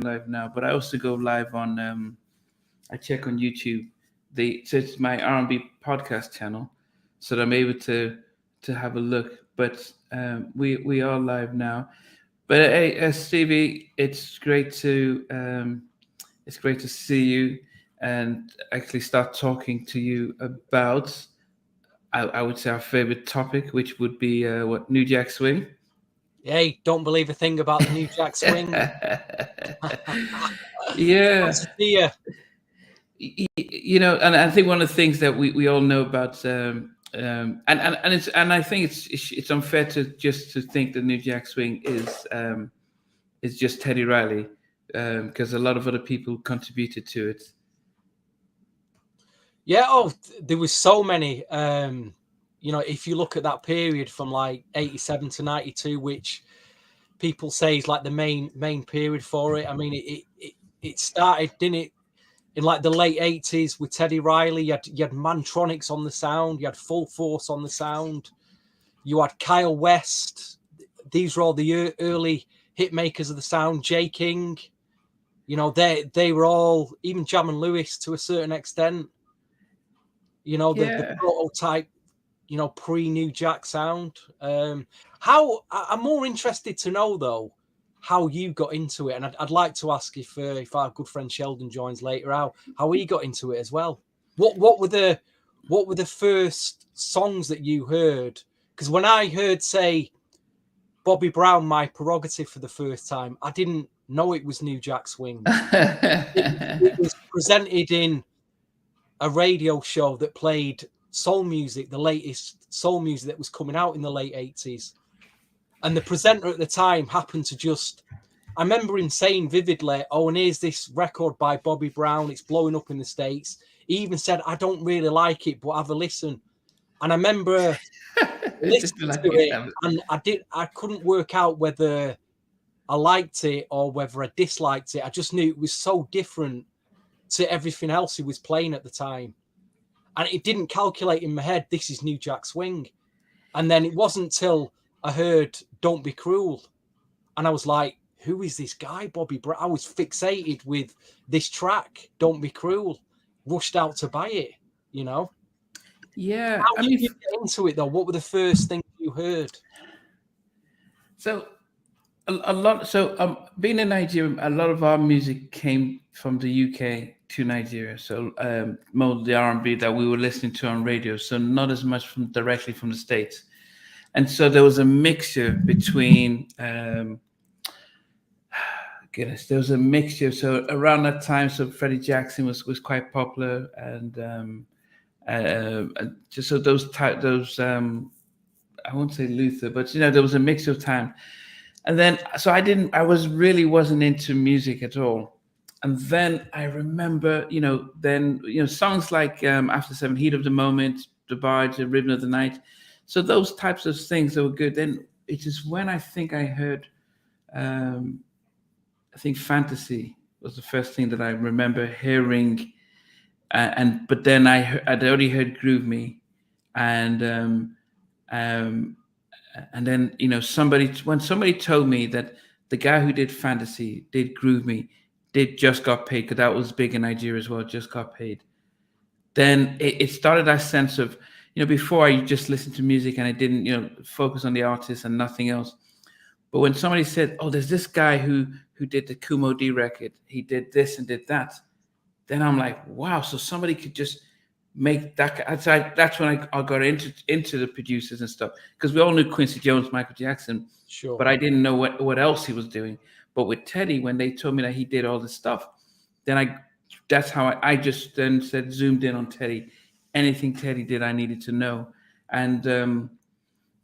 live now, but I also go live on. I check on YouTube. So it's my R&B podcast channel, so that I'm able to have a look. But we are live now. But hey, Stevie, it's great to see you and actually start talking to you about I would say our favorite topic, which would be what New Jack Swing. Hey, don't believe a thing about the New Jack Swing. Yeah. Nice to see you. And I think one of the things that we all know about, and I think it's unfair to think that New Jack Swing is just Teddy Riley, because a lot of other people contributed to it. Yeah, there was so many. If you look at that period from like 87 to 92, which people say is like the main period for it. I mean, it started, didn't it, in like the late 80s with Teddy Riley. You had Mantronics on the sound, you had Full Force on the sound, you had Kyle West. These were all the early hit makers of the sound. J. King, they were all, even Jam and Lewis to a certain extent. The prototype, pre-New Jack sound. How I'm more interested to know though how you got into it, and I'd like to ask if our good friend Sheldon joins later, how he got into it as well. What were the first songs that you heard? Because when I heard, say, Bobby Brown, My Prerogative for the first time, I didn't know it was New Jack Swing. It was presented in a radio show that played soul music, the latest soul music that was coming out in the late 80s. And the presenter at the time happened to I remember him saying vividly, oh, and here's this record by Bobby Brown. It's blowing up in the States. He even said, I don't really like it, but have a listen. And I remember listening to it, and I couldn't work out whether I liked it or whether I disliked it. I just knew it was so different to everything else he was playing at the time. And it didn't calculate in my head, this is New Jack Swing. And then it wasn't till I heard Don't Be Cruel. And I was like, who is this guy, Bobby Brown? I was fixated with this track, Don't Be Cruel. Rushed out to buy it, Yeah. How did you get into it, though? What were the first things you heard? So a lot. So being in Nigeria, a lot of our music came from the UK to Nigeria. So most of the R&B that we were listening to on radio. So not as much directly from the States. And so there was a mixture between. There was a mixture. So around that time, so Freddie Jackson was quite popular, and just so those I won't say Luther, but there was a mixture of time. And then, so wasn't into music at all. And then I remember, songs like After Seven, Heat of the Moment, The Barge, The Rhythm of the Night. So those types of things that were good. Then it is when I think I heard, I think Fantasy was the first thing that I remember hearing. But then I'd already heard Groove Me. And then when somebody told me that the guy who did Fantasy did Groove Me, did Just Got Paid, because that was big in Nigeria as well, Just Got Paid, then it started that sense of, before I just listened to music and I didn't focus on the artist and nothing else. But when somebody said, oh, there's this guy who did the Kumo D record, he did this and did that, then I'm like, wow, so somebody could just make that. That's when I got into the producers and stuff, because we all knew Quincy Jones, Michael Jackson, sure, but I didn't know what else he was doing. But with Teddy, when they told me that he did all this stuff, then that's how I just then zoomed in on Teddy. Anything Teddy did, I needed to know. And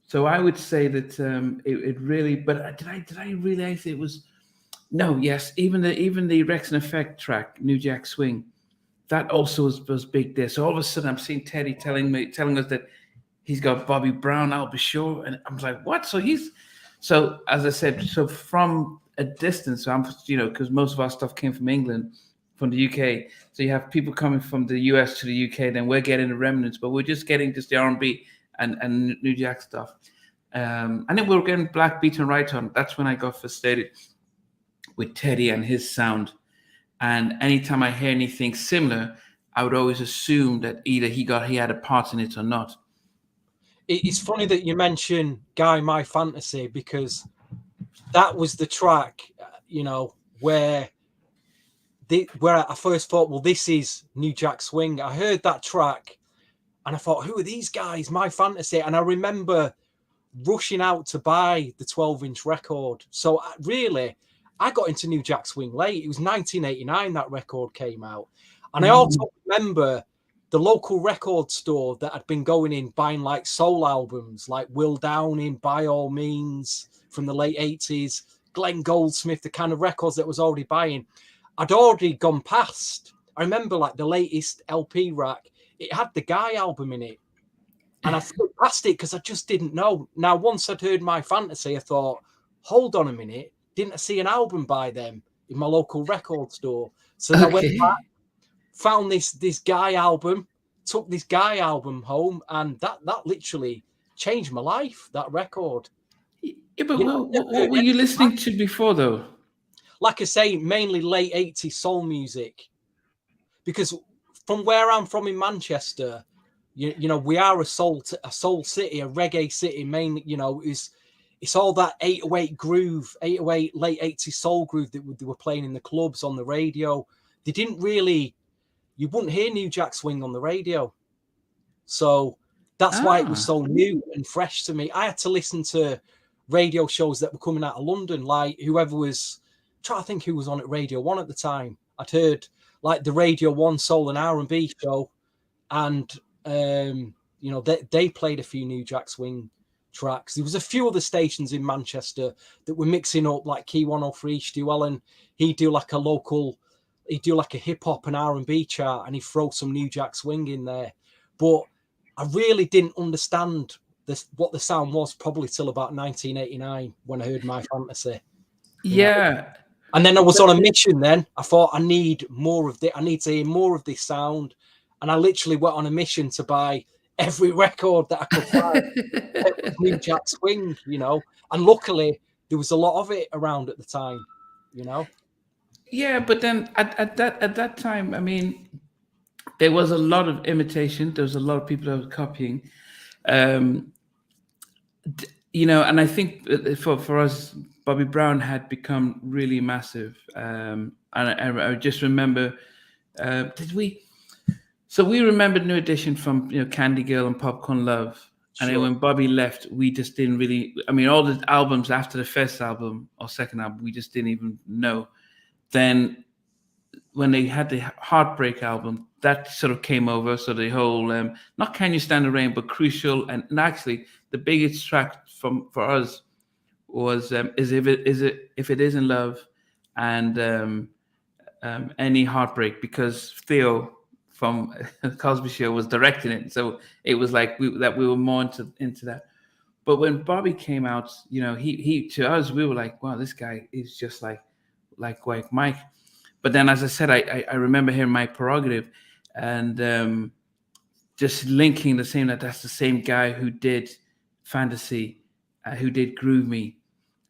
so I would say that it really. But did I realize it was? No, yes. Even the Rex and Effect track, New Jack Swing, that also was big there. So all of a sudden, I'm seeing Teddy telling us that he's got Bobby Brown, I'll be sure, and I'm like, what? So as I said, so from a distance, so I'm because most of our stuff came from England, from the UK. So you have people coming from the US to the UK, then we're getting the remnants, but we're just getting just the R&B and New Jack stuff. And then we were getting Black Beat and Right On. That's when I got frustrated. with Teddy and his sound. And anytime I hear anything similar, I would always assume that either he had a part in it or not. It's funny that you mention Guy My Fantasy, because that was the track, where I first thought, well, this is New Jack Swing. I heard that track and I thought, who are these guys? My Fantasy. And I remember rushing out to buy the 12-inch record. So really, I got into New Jack Swing late. It was 1989 that record came out. And I also remember the local record store that had been going in buying like soul albums, like Will Downing, By All Means, from the late 80s, Glenn Goldsmith, the kind of records that was already buying. I'd already gone past. I remember like the latest LP rack, it had the Guy album in it. And I flew past it because I just didn't know. Now, once I'd heard My Fantasy, I thought, hold on a minute. Didn't I see an album by them in my local record store? So I went back, found this Guy album, took this Guy album home, and that literally changed my life, that record. Yeah, but what were you listening to before, though? Like I say, mainly late 80s soul music. Because from where I'm from in Manchester, you know, we are a soul city, a reggae city. Mainly, it's all that 808 groove, 808 late 80s soul groove that they were playing in the clubs, on the radio. They didn't really, you wouldn't hear New Jack Swing on the radio. So that's why it was so new and fresh to me. I had to listen to radio shows that were coming out of London, like whoever was, trying to think who was on at Radio 1 at the time. I'd heard like the Radio 1 Soul and R&B show, and they played a few New Jack Swing tracks. There was a few other stations in Manchester that were mixing up, like Key 103, Stu Allen. He'd do like a hip hop and R&B chart, and he'd throw some New Jack Swing in there. But I really didn't understand what the sound was probably till about 1989 when I heard My Fantasy. Yeah. And then I was on a mission then. I thought, I need more of this. I need to hear more of this sound. And I literally went on a mission to buy every record that I could find. New Jack Swing, And luckily, there was a lot of it around at the time, Yeah, but then at that time, I mean, there was a lot of imitation. There was a lot of people that were copying. And I think for us, Bobby Brown had become really massive. And I just remember, So we remembered New Edition from Candy Girl and Popcorn Love. Sure. And then when Bobby left, we just didn't really, all the albums after the first album or second album, we just didn't even know. Then when they had the Heartbreak album, that sort of came over. So the whole, not Can You Stand the Rain, but Crucial. And actually the biggest track for us was If It Isn't Love, and Any Heartbreak, because Theo from Cosby Show was directing it. So it was like we were more into that. But when Bobby came out, he to us, we were like, wow, this guy is just like Mike. But then, as I said, I remember hearing Mike Prerogative and just linking that's the same guy who did Fantasy, who did Groove Me.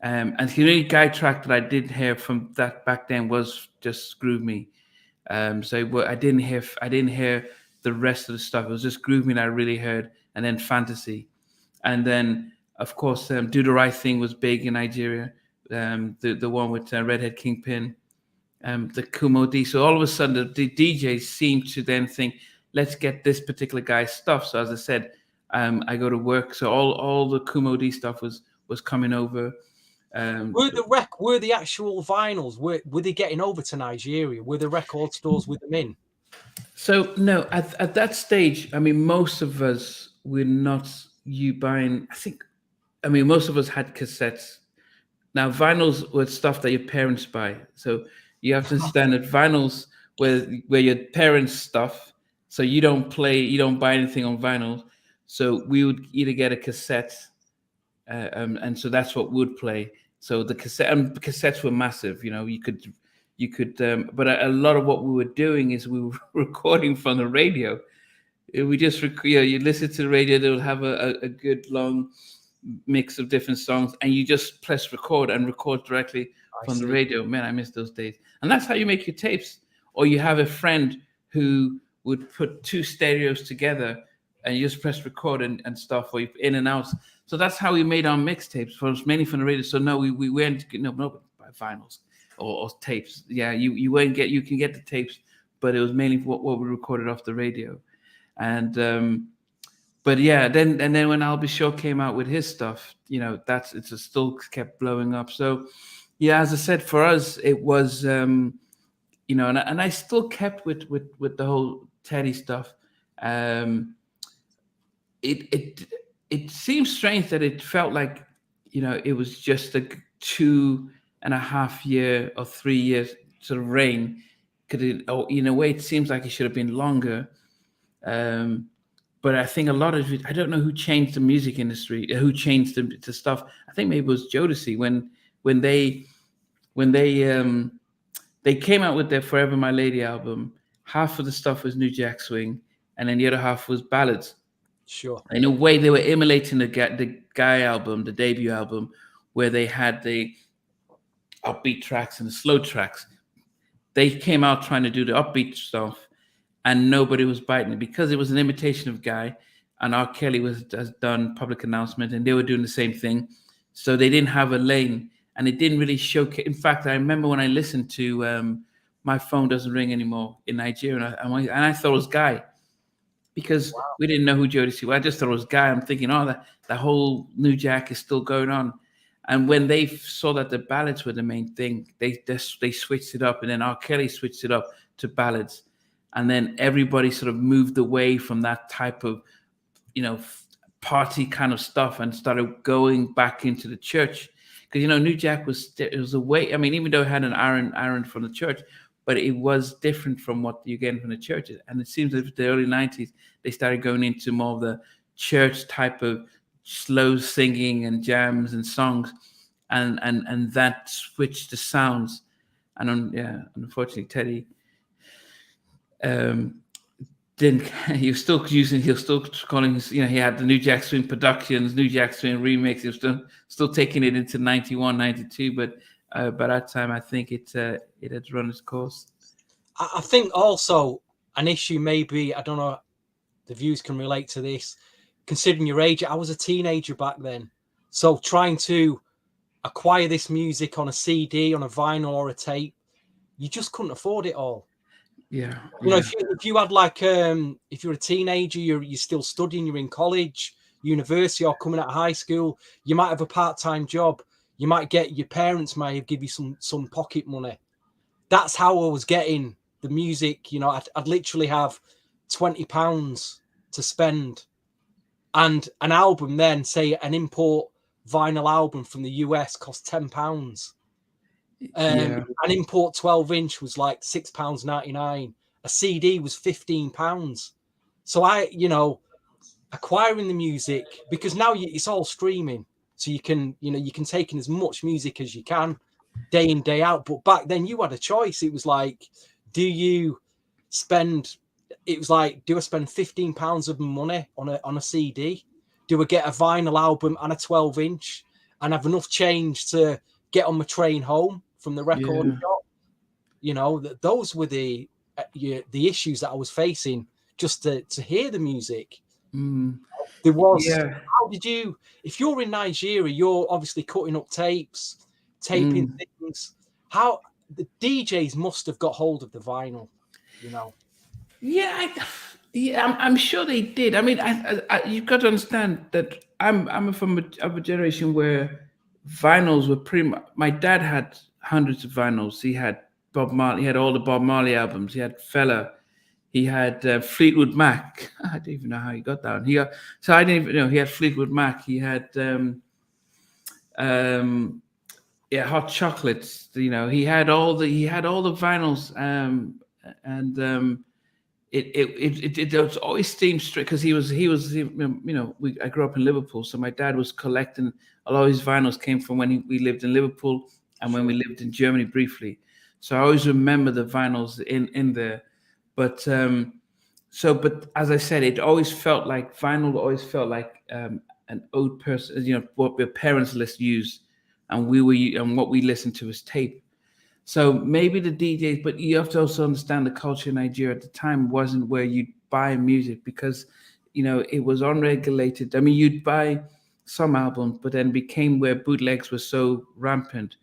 And the only guy track that I did hear from that back then was just Groove Me. So I didn't hear the rest of the stuff. It was just Groove Me that I really heard, and then Fantasy. And then, of course, Do the Right Thing was big in Nigeria. The one with Redhead Kingpin, the Kumo D. So all of a sudden, the DJs seemed to then think, let's get this particular guy's stuff. So as I said, I go to work. So all the Kumo D stuff was coming over. Were the actual vinyls, were they getting over to Nigeria? Were the record stores with them in? So no, at that stage, most of us were not buying. Most of us had cassettes. Now vinyls were stuff that your parents buy. So you have to understand that vinyls were your parents' stuff. So you don't buy anything on vinyl. So we would either get a cassette, and so that's what would play. So the cassettes were massive. You could, but a lot of what we were doing is we were recording from the radio. We just, you listen to the radio, they'll have a good long mix of different songs, and you just press record and record directly from the radio. Man, I miss those days. And that's how you make your tapes. Or you have a friend who would put two stereos together and you just press record and stuff, or you in and out. So that's how we made our mixtapes, mainly from the radio. So no, we weren't by vinyls or tapes. Yeah, you won't get, you can get the tapes, but it was mainly what we recorded off the radio. And but yeah, then when I'll Be Sure came out with his stuff, it's still kept blowing up. So yeah, as I said, for us it was and I still kept with the whole Teddy stuff. It seems strange that it felt like it was just a 2.5 year or 3 years sort of reign. In a way, it seems like it should have been longer. But I think a lot of it, I don't know who changed the music industry, who changed the stuff. I think maybe it was Jodeci when they came out with their Forever My Lady album. Half of the stuff was New Jack Swing, and then the other half was ballads. Sure. In a way, they were emulating the Guy album, the debut album, where they had the upbeat tracks and the slow tracks. They came out trying to do the upbeat stuff, and nobody was biting it because it was an imitation of Guy, and R. Kelly has done Public Announcement, and they were doing the same thing. So they didn't have a lane, and it didn't really showcase. In fact, I remember when I listened to My Phone Doesn't Ring Anymore in Nigeria, and I thought it was Guy. Because we didn't know who Jodeci was. I just thought it was Guy. I'm thinking, the whole New Jack is still going on. And when they saw that the ballads were the main thing, they switched it up. And then R. Kelly switched it up to ballads. And then everybody sort of moved away from that type of, party kind of stuff and started going back into the church. Because, New Jack was a way, I mean, even though it had an iron from the church, but it was different from what you get from the churches. And it seems that the early 90s, they started going into more of the church type of slow singing and jams and songs. And that switched the sounds. And unfortunately, Teddy didn't, he was still calling, he had the New Jack Swing Productions, New Jack Swing Remix. He was still taking it into 91, 92, but by that time, I think it had run its course. I think also an issue maybe, I don't know, the viewers can relate to this. Considering your age, I was a teenager back then. So trying to acquire this music on a CD, on a vinyl or a tape, you just couldn't afford it all. Yeah. If you had like, if you're a teenager, you're still studying, you're in college, university, or coming out of high school, you might have a part-time job. You might get, your parents might give you some pocket money. That's how I was getting the music. I'd literally have £20 to spend. And an album then, say an import vinyl album from the US cost £10. An import 12-inch was like £6.99. A CD was £15. So acquiring the music, because now it's all streaming. So you can take in as much music as you can day in, day out. But back then you had a choice. It was like, do I spend £15 of money on a CD? Do I get a vinyl album and a 12-inch and have enough change to get on my train home from the record shop? Those were the issues that I was facing just to hear the music. There was, how did you, if you're in Nigeria, you're obviously cutting up tapes, taping things. How the DJs must have got hold of the vinyl, Yeah, I'm sure they did. I mean, you've got to understand that I'm from a generation where vinyls were pretty much. My dad had hundreds of vinyls. He had Bob Marley. He had all the Bob Marley albums. He had Fella. He had Fleetwood Mac. I don't even know how he got that one. I didn't even know he had Fleetwood Mac. He had Hot Chocolates. He had all the vinyls. It was always steam strict because I grew up in Liverpool, so my dad was collecting a lot of his vinyls came from when we lived in Liverpool and when we lived in Germany briefly. So I always remember the vinyls in there. But as I said, it always felt like vinyl always felt like an old person, what your parents used, and what we listened to was tape. So maybe the DJs, but you have to also understand the culture in Nigeria at the time wasn't where you'd buy music, because it was unregulated. I mean, you'd buy some albums, but then became where bootlegs were so rampant,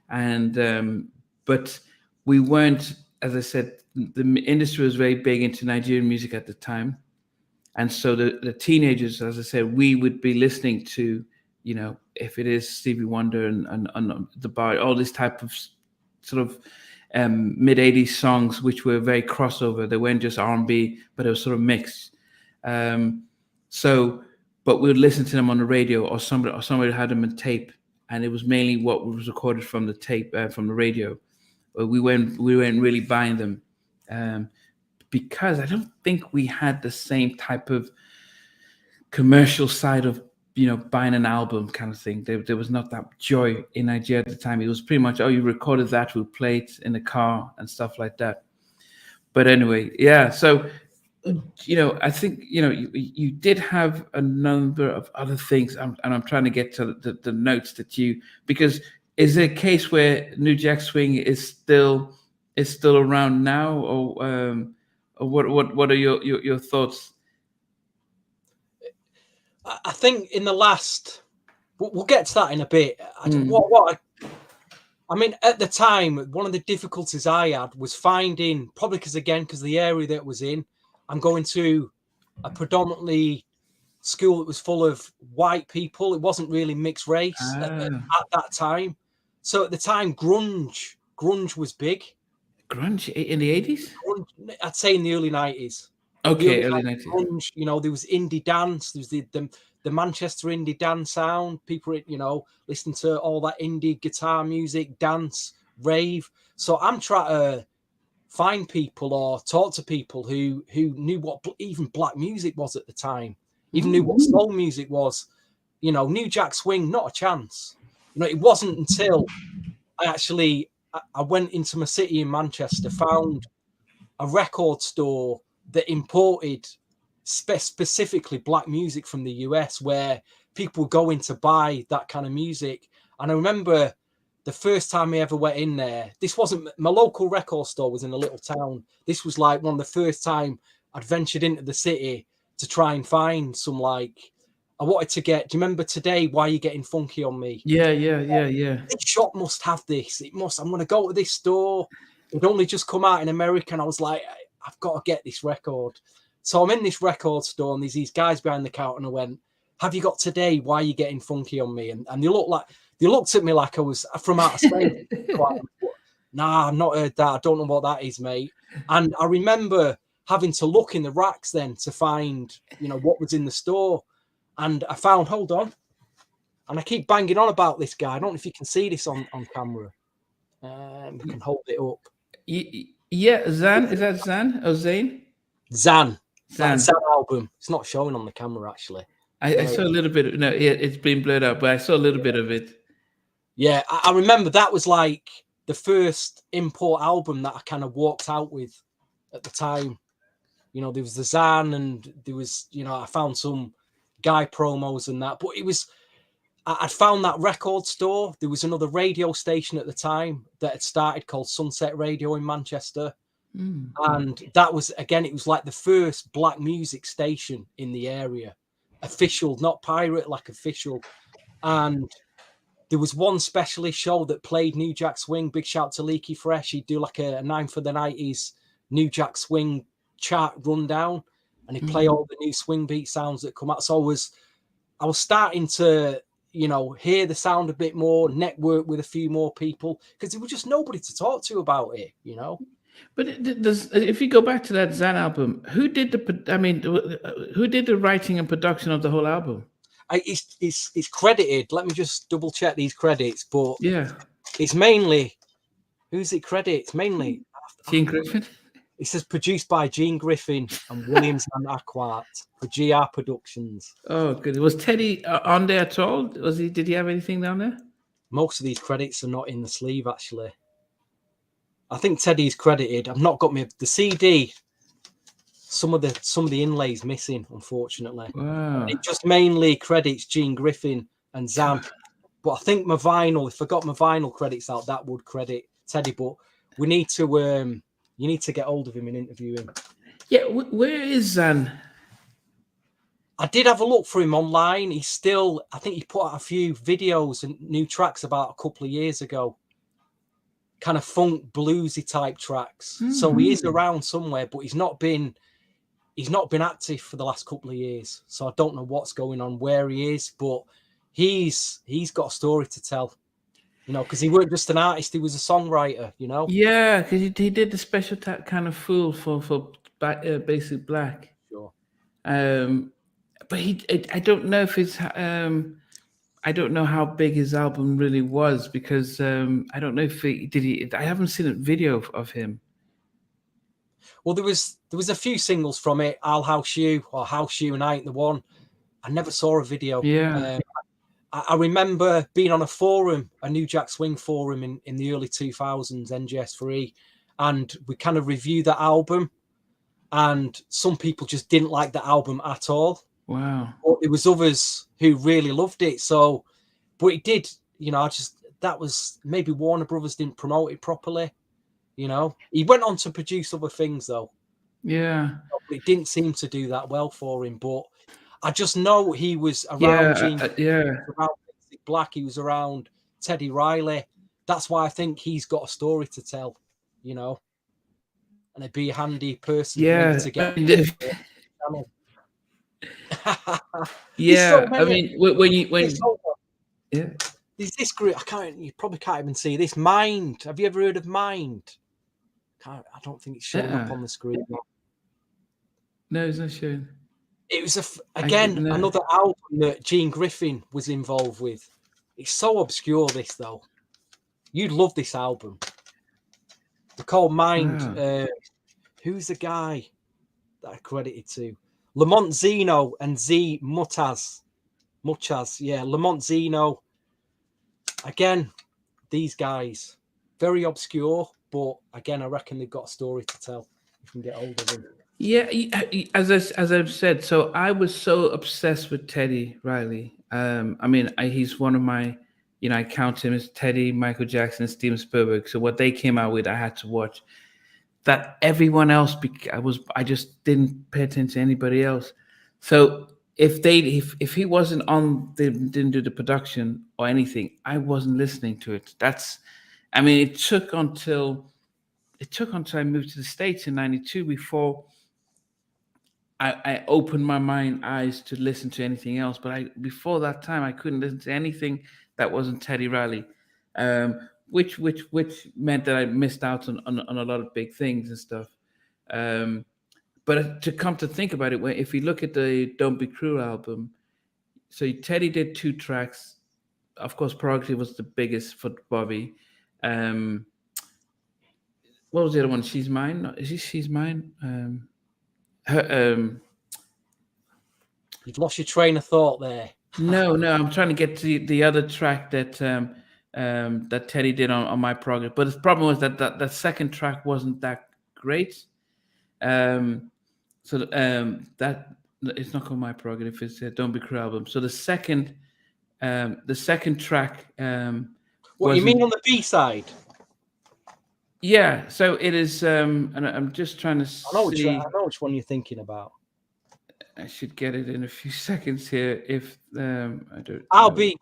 and but we weren't, as I said, the industry was very big into Nigerian music at the time, and so the teenagers, as I said, we would be listening to, if it is Stevie Wonder and the bar, all these type of sort of mid 80s songs, which were very crossover. They weren't just R&B, but it was sort of mixed. But we would listen to them on the radio, or somebody had them in tape, and it was mainly what was recorded from the tape, from the radio. But we weren't really buying them, because I don't think we had the same type of commercial side of buying an album kind of thing. There was not that joy in Nigeria at the time. It was pretty much, you recorded that, we'll play it in the car and stuff like that. But anyway, yeah. So I think you did have a number of other things, and I'm trying to get to the notes because is there a case where New Jack Swing is still around now, or what are your thoughts? I think in the last, we'll get to that in a bit. I mean, at the time, one of the difficulties I had was finding, probably because the area that it was in, I'm going to a predominantly school that was full of white people. It wasn't really mixed race at that time. So at the time, grunge was big. Grunge in the 80s? I'd say in the early 90s. Okay, early 90s. Grunge, there was indie dance. There was the Manchester indie dance sound. People, listening to all that indie guitar music, dance, rave. So I'm trying to find people or talk to people who knew what even black music was at the time, even knew what soul music was. New Jack Swing, not a chance. It wasn't until I went into my city in Manchester, found a record store that imported specifically black music from the US, where people were going to buy that kind of music. And I remember the first time I ever went in there, this wasn't my local record store, was in a little town. This was like one of the first time I'd ventured into the city to try and find some, I wanted to get, do you remember Today, Why You Getting Funky on Me? Yeah. This shop must have this. I'm going to go to this store. It'd only just come out in America, and I was like, I've got to get this record. So I'm in this record store, and there's these guys behind the counter, and I went, have you got Today, Why You Getting Funky on Me? And they looked at me like I was from outer space. Nah, I've not heard that. I don't know what that is, mate. And I remember having to look in the racks then to find, what was in the store. And I found, hold on. And I keep banging on about this guy. I don't know if you can see this on camera. We can hold it up. Yeah, Zan. Is that Zan or Zane? Zan album. It's not showing on the camera, actually. I saw a little bit. No, it's been blurred out, but I saw a little bit of it. Yeah, I remember that was like the first import album that I kind of walked out with at the time. There was the Zan, and there was, I found some guy promos and that. But I'd found that record store. There was another radio station at the time that had started called Sunset Radio in Manchester. And that was, again, it was like the first black music station in the area. Official, not pirate, like official. And there was one specialist show that played New Jack Swing. Big shout to Leaky Fresh. He'd do like a 9 for the 90s New Jack Swing chart rundown, and he'd play all the new swing beat sounds that come out. So I was starting to, hear the sound a bit more, network with a few more people, because there was just nobody to talk to about it, But if you go back to that Zan album, who did the writing and production of the whole album? It's credited. Let me just double check these credits, but yeah, it's mainly, who's it credited? It's mainly Gene Griffin. It says produced by Gene Griffin and Williams and Aquart for GR Productions. Oh, good. Was Teddy on there at all? Did he have anything down there? Most of these credits are not in the sleeve, actually. I think Teddy's credited. I've not got the CD. some of the inlays missing, unfortunately. Wow. It just mainly credits Gene Griffin and Zan. But I think my vinyl, if I got my vinyl credits out, that would credit Teddy. But we need to you need to get hold of him and interview him. Yeah, where is Zan? I did have a look for him online. He's still, I think he put out a few videos and new tracks about a couple of years ago. Kind of funk bluesy type tracks. Mm-hmm. So he is around somewhere, but he's not been active for the last couple of years. So I don't know what's going on, where he is, but he's got a story to tell. You know, because he weren't just an artist; he was a songwriter. You know. Yeah, because he did the special kind of fool for Basic Black. Sure. But I don't know if it's I don't know how big his album really was, because I don't know if I haven't seen a video of him. Well, there was a few singles from it. I'll House You or House You and I Ain't the One. I never saw a video. Yeah. I remember being on a forum, a New Jack Swing forum in the early 2000s, NJS3, and we kind of reviewed that album, and some people just didn't like the album at all. Wow. But there was others who really loved it. So, but it did, you know, that was maybe Warner Brothers didn't promote it properly. You know, he went on to produce other things though. Yeah. It didn't seem to do that well for him, but I just know he was around Gene, around Basic Black, he was around Teddy Riley. That's why I think he's got a story to tell, you know, and it'd be a handy person to get. Yeah, I mean, yeah, there's this group. You probably can't even see this. Mind. Have you ever heard of Mind? I don't think it's showing up on the screen. No, it's not showing. It was another album that Gene Griffin was involved with. It's so obscure, this though. You'd love this album. They're called Mind. Wow. Who's the guy that I credited to? Lamont Zeno and Z Muchaz. Yeah, Lamont Zeno. Again, these guys, very obscure, but again, I reckon they've got a story to tell. You can get hold of them. Yeah, as I've said, so I was so obsessed with Teddy Riley. I mean, he's one of my, you know, I count him as Teddy, Michael Jackson, and Steven Spielberg. So what they came out with, I had to watch. That everyone else, I just didn't pay attention to anybody else. So if he wasn't on, they didn't do the production or anything, I wasn't listening to it. I mean, it took until I moved to the States in '92 before I opened my eyes to listen to anything else. But before that time, I couldn't listen to anything that wasn't Teddy Riley, which meant that I missed out on a lot of big things and stuff. But to come to think about it, if you look at the Don't Be Cruel album, so Teddy did 2 tracks. Of course, Prerogative was the biggest for Bobby. What was the other one? She's Mine? She's Mine? You've lost your train of thought there. No, I'm trying to get to the other track that that Teddy did on My Prerogative. But the problem was that second track wasn't that great. That it's not called My Prerogative. It's Don't Be Cruel album. So the second track. What you mean on the B side? Yeah, so it is. And I'm just trying to see. I know which one you're thinking about. I should get it in a few seconds here. If I don't. I'll be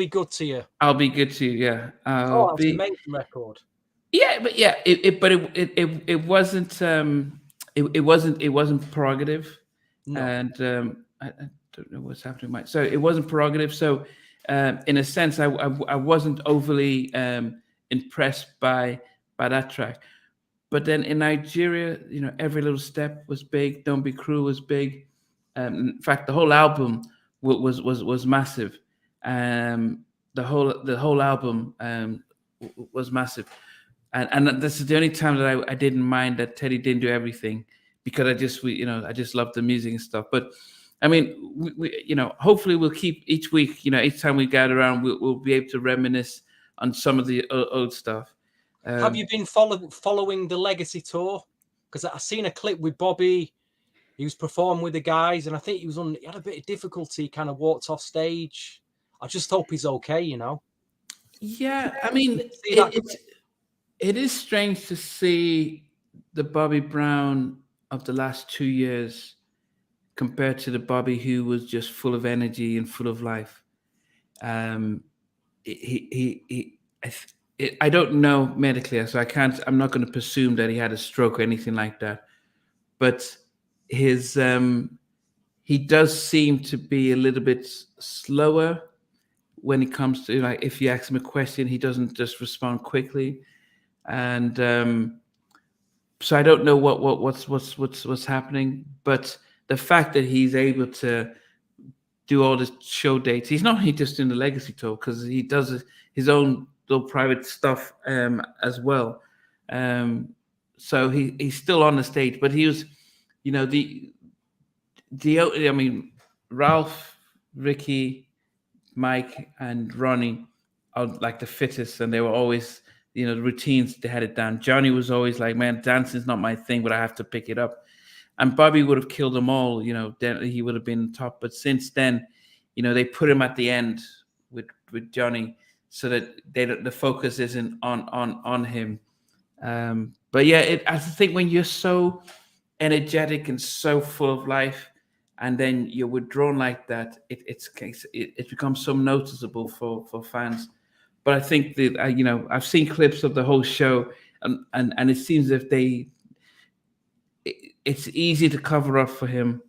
good to you. I'll be good to you. Yeah. That's an amazing record. Yeah, but yeah, it wasn't. It wasn't Prerogative, no. And I don't know what's happening. So it wasn't Prerogative. So in a sense, I wasn't overly impressed by that track. But then in Nigeria, you know, Every Little Step was big. Don't Be Cruel was big. In fact, the whole album was massive. The whole album was massive. And this is the only time that I didn't mind that Teddy didn't do everything, because I just love the music and stuff. But I mean, we you know, hopefully we'll keep each week, you know, each time we gather around, we'll be able to reminisce on some of the old stuff. Have you been following the Legacy tour? Because I've seen a clip with Bobby he was performing with the guys, and I think he had a bit of difficulty, kind of walked off stage. I just hope he's okay, you know. Yeah, I mean, See that? it is strange to see the Bobby Brown of the last 2 years compared to the Bobby who was just full of energy and full of life. Um, I don't know medically, so I'm not going to presume that he had a stroke or anything like that. But his, he does seem to be a little bit slower when it comes to, like, if you ask him a question, he doesn't just respond quickly. And so I don't know what's happening, but the fact that he's able to do all the show dates, he's not only just in the Legacy tour because he does his own little private stuff as well. So he's still on the stage, but he was, you know, I mean, Ralph, Ricky, Mike, and Ronnie are like the fittest, and they were always, you know, the routines, they had it down. Johnny was always like, man, dancing's not my thing, but I have to pick it up. And Bobby would have killed them all, you know, then he would have been top. But since then, you know, they put him at the end with Johnny so that the focus isn't on him. But yeah, I think when you're so energetic and so full of life, and then you're withdrawn like that, it becomes so noticeable for fans. But I think that you know, I've seen clips of the whole show, and it seems as if it's easy to cover up for him,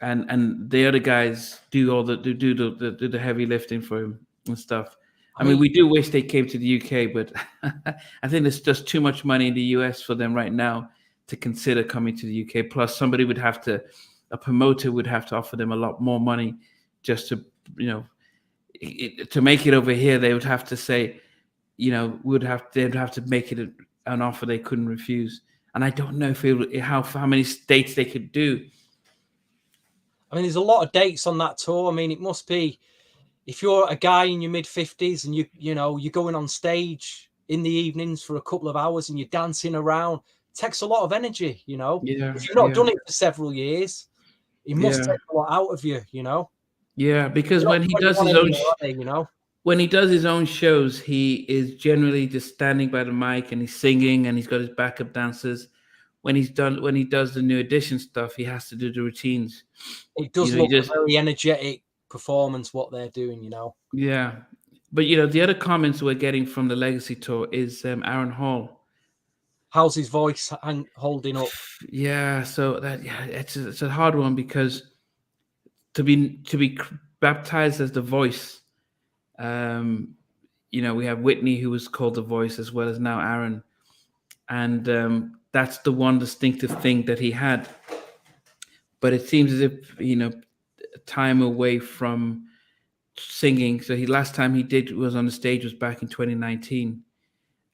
and the other guys do the heavy lifting for him and stuff. I mean, we do wish they came to the UK, but I think there's just too much money in the US for them right now to consider coming to the UK. Plus, a promoter would have to offer them a lot more money just to, you know, to make it over here. They would have to say, you know, they'd have to make it an offer they couldn't refuse. And I don't know how many dates they could do. I mean, there's a lot of dates on that tour. I mean, it must be, if you're a guy in your mid-50s and you're going on stage in the evenings for a couple of hours and you're dancing around, it takes a lot of energy, you know. Yeah. If you've not done it for several years, it must take a lot out of you, you know. Yeah, because when he does his own shows, he is generally just standing by the mic and he's singing and he's got his backup dancers. When he does the New Edition stuff, he has to do the routines. It does look a very energetic performance what they're doing, you know. Yeah, but you know, the other comments we're getting from the Legacy tour is Aaron Hall. How's his voice holding up? Yeah, so it's a hard one because to be baptized as the voice, you know, we have Whitney who was called the voice as well as now Aaron, and that's the one distinctive thing that he had. But it seems as if, you know, time away from singing. So last time he was on the stage was back in 2019,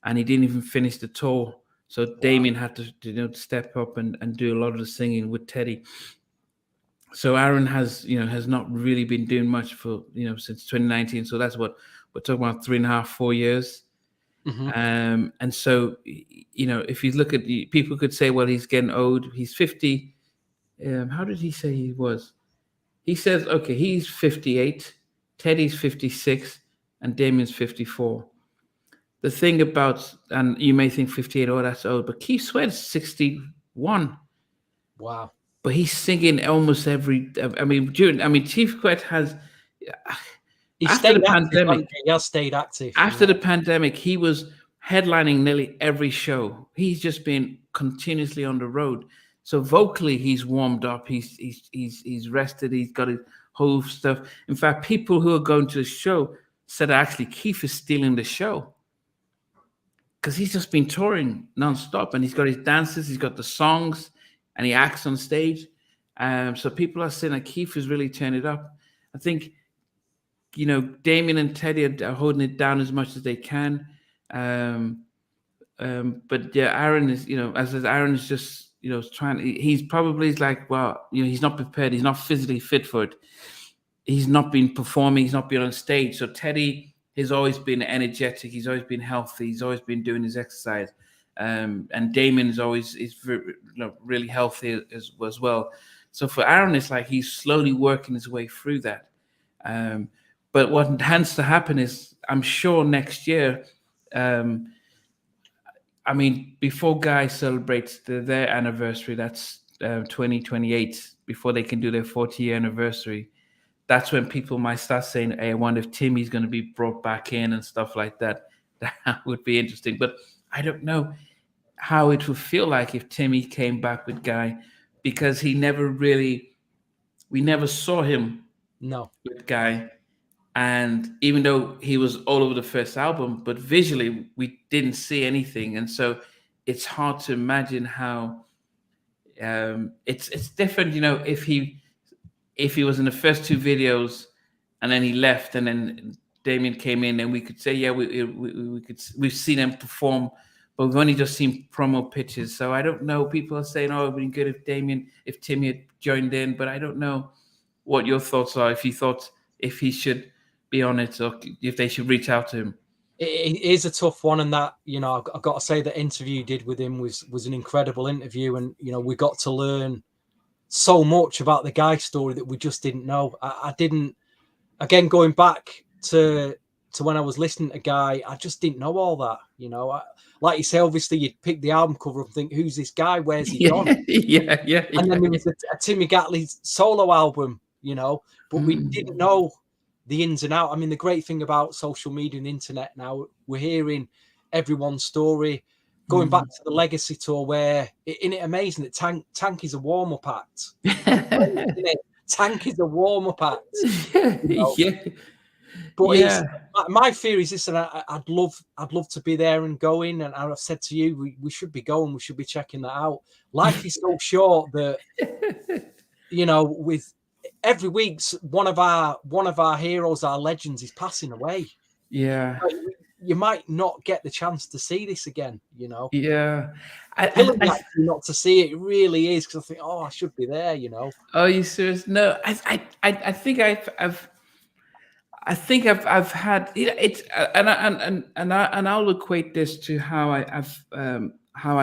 and he didn't even finish the tour. So Damien had to, you know, step up and do a lot of the singing with Teddy. So Aaron has not really been doing much for, you know, since 2019. So that's what we're talking about, 3.5, 4 years. Mm-hmm. And so, you know, if you look at people could say, well, he's getting old. He's 50. How did he say he was? He says, okay, he's 58, Teddy's 56, and Damien's 54. The thing about, and you may think 58, oh, that's old, but Keith Sweat's 61. Wow. But he's singing almost every. Chief Sweat has. After the pandemic, he has stayed active. After the pandemic, he was headlining nearly every show. He's just been continuously on the road. So vocally, he's warmed up. He's rested. He's got his whole stuff. In fact, people who are going to the show said actually Keith is stealing the show because he's just been touring nonstop, and he's got his dances, he's got the songs, and he acts on stage. So people are saying that Keith is really turning it up. I think, you know, Damien and Teddy are holding it down as much as they can. But yeah, Aaron is, you know, Aaron is just, you know, he's probably like, well, you know, he's not prepared. He's not physically fit for it. He's not been performing. He's not been on stage. So Teddy has always been energetic. He's always been healthy. He's always been doing his exercise. And Damien is always really healthy as well. So for Aaron, it's like he's slowly working his way through that. But what has to happen is, I'm sure next year, I mean, before Guy celebrates their anniversary, that's 2028, before they can do their 40-year anniversary, that's when people might start saying, hey, I wonder if Timmy's going to be brought back in and stuff like that. That would be interesting. But I don't know how it would feel like if Timmy came back with Guy, because we never saw him with Guy. And even though he was all over the first album, but visually we didn't see anything. And so it's hard to imagine how it's different, if he was in the first two videos and then he left and then Damien came in, and we could say, yeah, we've seen him perform, but we've only just seen promo pictures. So I don't know. People are saying, oh, it would be good if Timmy had joined in, but I don't know what your thoughts are. If he should be on it, or if they should reach out to him. It is a tough one, and that, I've got to say, the interview you did with him was an incredible interview, and we got to learn so much about the Guy story that we just didn't know. I didn't. Again, going back to when I was listening to Guy, I just didn't know all that. Like you say, obviously you'd pick the album cover and think, who's this guy? Where's he gone? And then there was a Timmy Gatley solo album, but we didn't know the ins and outs. I mean, the great thing about social media and the internet now, we're hearing everyone's story. Going back to the Legacy tour, where isn't it amazing that Tank is a warm-up act? Tank is a warm-up act. But my fear is this, and I'd love to be there and going. And I've said to you, we should be going. We should be checking that out. Life is so short that with every week one of our heroes, our legends, is passing away. Yeah. You might not get the chance to see this again, Yeah. Not to see it really is, because I think, I should be there, Oh, you serious? No, I think I've had it's and I'll equate this to how I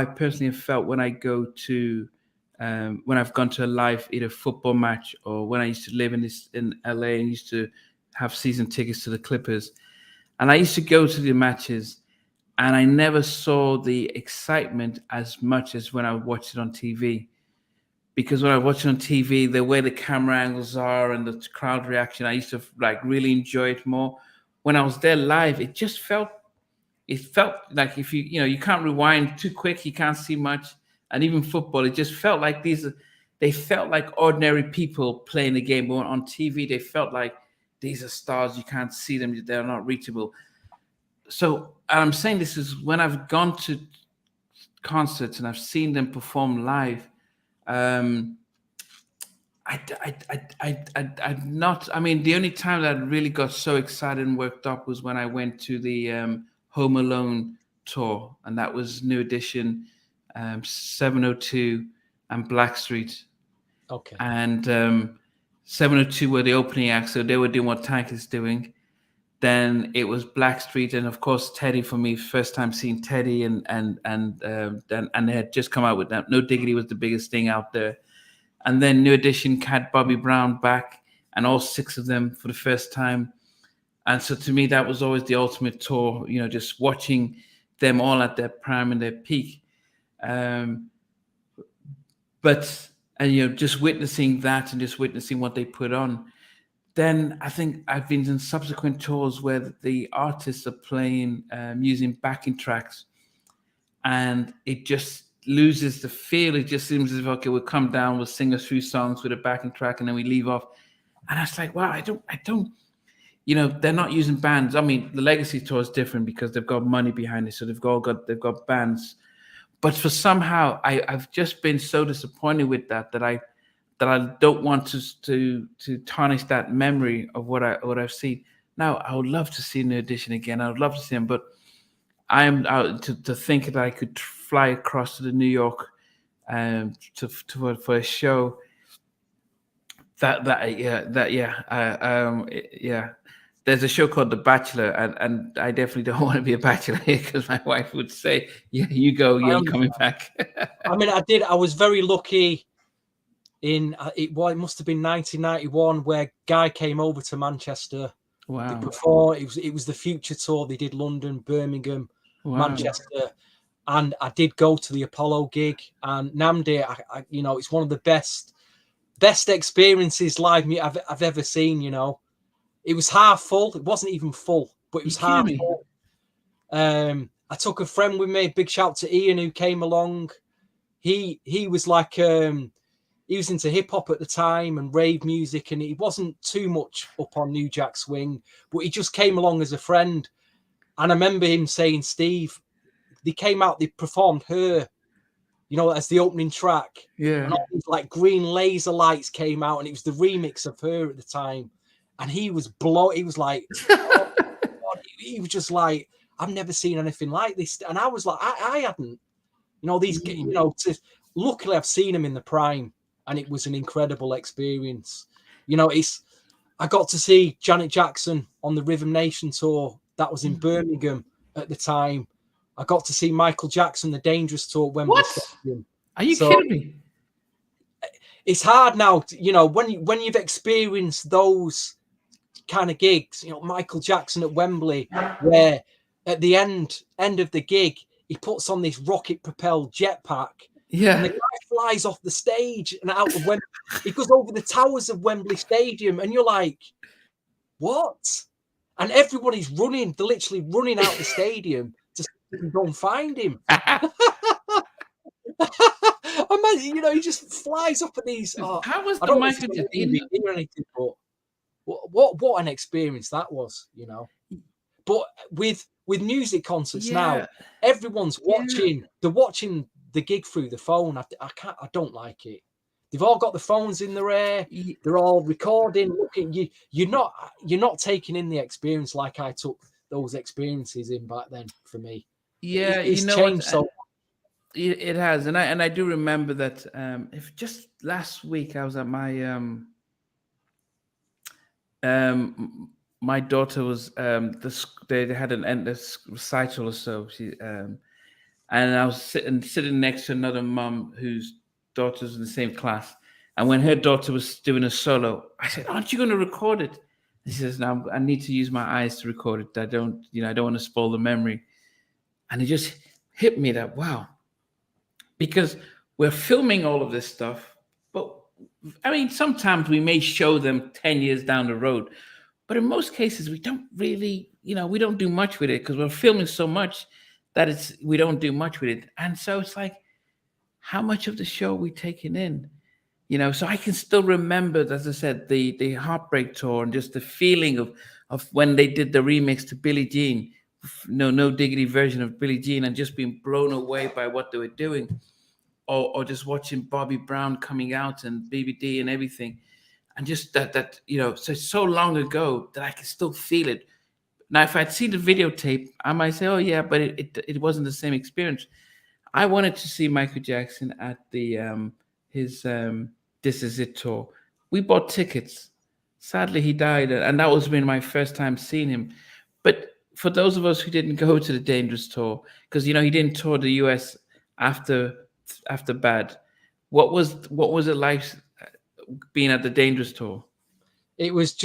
personally have felt when I go to when I've gone to a live either football match, or when I used to live in LA and used to have season tickets to the Clippers. And I used to go to the matches, and I never saw the excitement as much as when I watched it on TV. Because when I watch it on TV, the way the camera angles are and the crowd reaction, I used to really enjoy it more. When I was there live, it felt like if you can't rewind too quick, you can't see much. And even football, it just felt like they felt like ordinary people playing the game. But on TV, they felt like these are stars. You can't see them. They're not reachable. So I'm saying this is when I've gone to concerts and I've seen them perform live. I'm not. I mean, the only time that I really got so excited and worked up was when I went to the Home Alone tour, and that was New Edition, 702, and Blackstreet. Okay. And 702 were the opening act, so they were doing what Tank is doing. Then it was Blackstreet, and of course Teddy for me. First time seeing Teddy, and they had just come out with that. No Diggity was the biggest thing out there, and then New Edition had Bobby Brown back, and all six of them for the first time. And so to me, that was always the ultimate tour. Just watching them all at their prime and their peak. But just witnessing that and just witnessing what they put on. Then I think I've been in subsequent tours where the artists are playing using backing tracks, and it just loses the feel. It just seems as if, okay, we'll come down, we'll sing a few songs with a backing track, and then we leave off. And I was like, wow, I don't, they're not using bands. I mean, the Legacy tour is different because they've got money behind it, so they've got bands. But for somehow, I've just been so disappointed with that I don't want to tarnish that memory of what I've seen. Now, I would love to see New Edition again. I would love to see him, but I'm out to think that I could fly across to New York for a show. There's a show called The Bachelor, and I definitely don't want to be a bachelor here, because my wife would say, "Yeah, you go, you ain't coming back." I mean, I was very lucky in it must have been 1991, where Guy came over to Manchester. Wow. They performed. It was the Future tour. They did London, Birmingham, Manchester, and I did go to the Apollo gig. And Nnamdi, you know, it's one of the best experiences live I've ever seen. You know, it was half full. It wasn't even full, but it was half full. I took a friend with me. Big shout to Ian, who came along. He was like he was into hip hop at the time and rave music, and he wasn't too much up on New Jack Swing, but he just came along as a friend. And I remember him saying, "Steve," they came out, they performed Her, you know, as the opening track. Yeah. And all these like green laser lights came out, and it was the remix of Her at the time. And he was he was like, oh, God. He was just like, I've never seen anything like this. And I was like, I hadn't, you know, these, you know, luckily I've seen him in the prime, and it was an incredible experience. You know, I got to see Janet Jackson on the Rhythm Nation tour. That was in Birmingham at the time. I got to see Michael Jackson, the Dangerous tour, Wembley Stadium. Are you kidding me? It's hard now, you know, when you've experienced those kind of gigs, you know, Michael Jackson at Wembley, where at the end of the gig, he puts on this rocket-propelled jetpack. Yeah. And the guy flies off the stage and out of Wembley. He goes over the towers of Wembley Stadium, and you're like, what? And everybody's running. They're literally running out the stadium to go and find him. Imagine, you know, he just flies up at these. How was the Michael Jackson? What an experience that was, you know. But with music concerts now, everyone's watching. They're watching the gig through the phone. I don't like it. They've all got the phones in their ear. They're all recording, looking. You're not taking in the experience like I took those experiences in back then. For me, it's you know changed so. It has, and I do remember that. If just last week I was at my my daughter was they had an endless recital or so. She and I was sitting next to another mum whose daughter's in the same class. And when her daughter was doing a solo, I said, "Aren't you going to record it?" And she says, "No, I need to use my eyes to record it. I don't want to spoil the memory." And it just hit me that, wow, because we're filming all of this stuff, but I mean, sometimes we may show them 10 years down the road, but in most cases, we don't really, we don't do much with it because we're filming so much that we don't do much with it. And so it's like, how much of the show are we taking in? So I can still remember, as I said, the Heartbreak tour and just the feeling of when they did the remix to Billie Jean, no diggity version of Billie Jean, and just being blown away by what they were doing, or just watching Bobby Brown coming out and BBD and everything, and just that so long ago that I can still feel it. Now, if I'd seen the videotape, I might say, "Oh yeah," but it wasn't the same experience. I wanted to see Michael Jackson at his This Is It tour. We bought tickets. Sadly, he died, and that was been my first time seeing him. But for those of us who didn't go to the Dangerous tour, because he didn't tour the US after Bad, what was it like being at the Dangerous tour? It was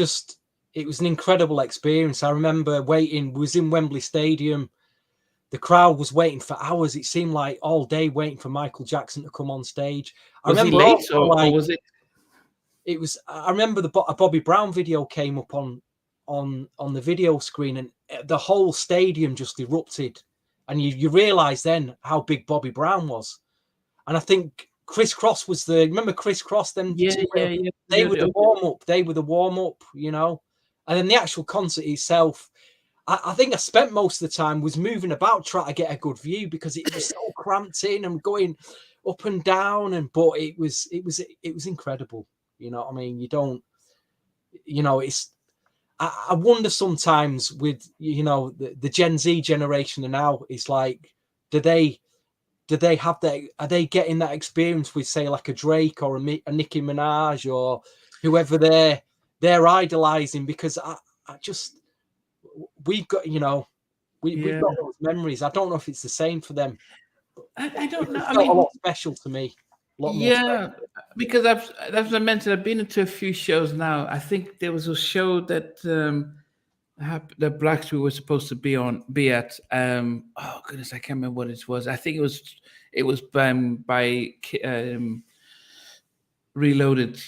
an incredible experience. I remember was in Wembley Stadium. The crowd was waiting for hours. It seemed like all day waiting for Michael Jackson to come on stage. Was he late or was it? It was. I remember a Bobby Brown video came up on the video screen, and the whole stadium just erupted. And you realise then how big Bobby Brown was. And I think Chris Cross was remember Chris Cross? Them They were the warm up. They were the warm up. And then the actual concert itself. I think I spent most of the time was moving about trying to get a good view because it was so cramped in and going up and down, but it was incredible. You know what I mean? You don't, it's. I wonder sometimes with the Gen Z generation and now it's like, do they have that? Are they getting that experience with say like a Drake or a Nicki Minaj or whoever they're idolizing? Because I just. We've got, we've got those memories. I don't know if it's the same for them. I don't know. I mean, a lot special to me. Yeah, because that's what I mentioned. I've been into a few shows now. I think there was a show that that Blackstreet was supposed to be at. Oh goodness, I can't remember what it was. I think it was by Reloaded,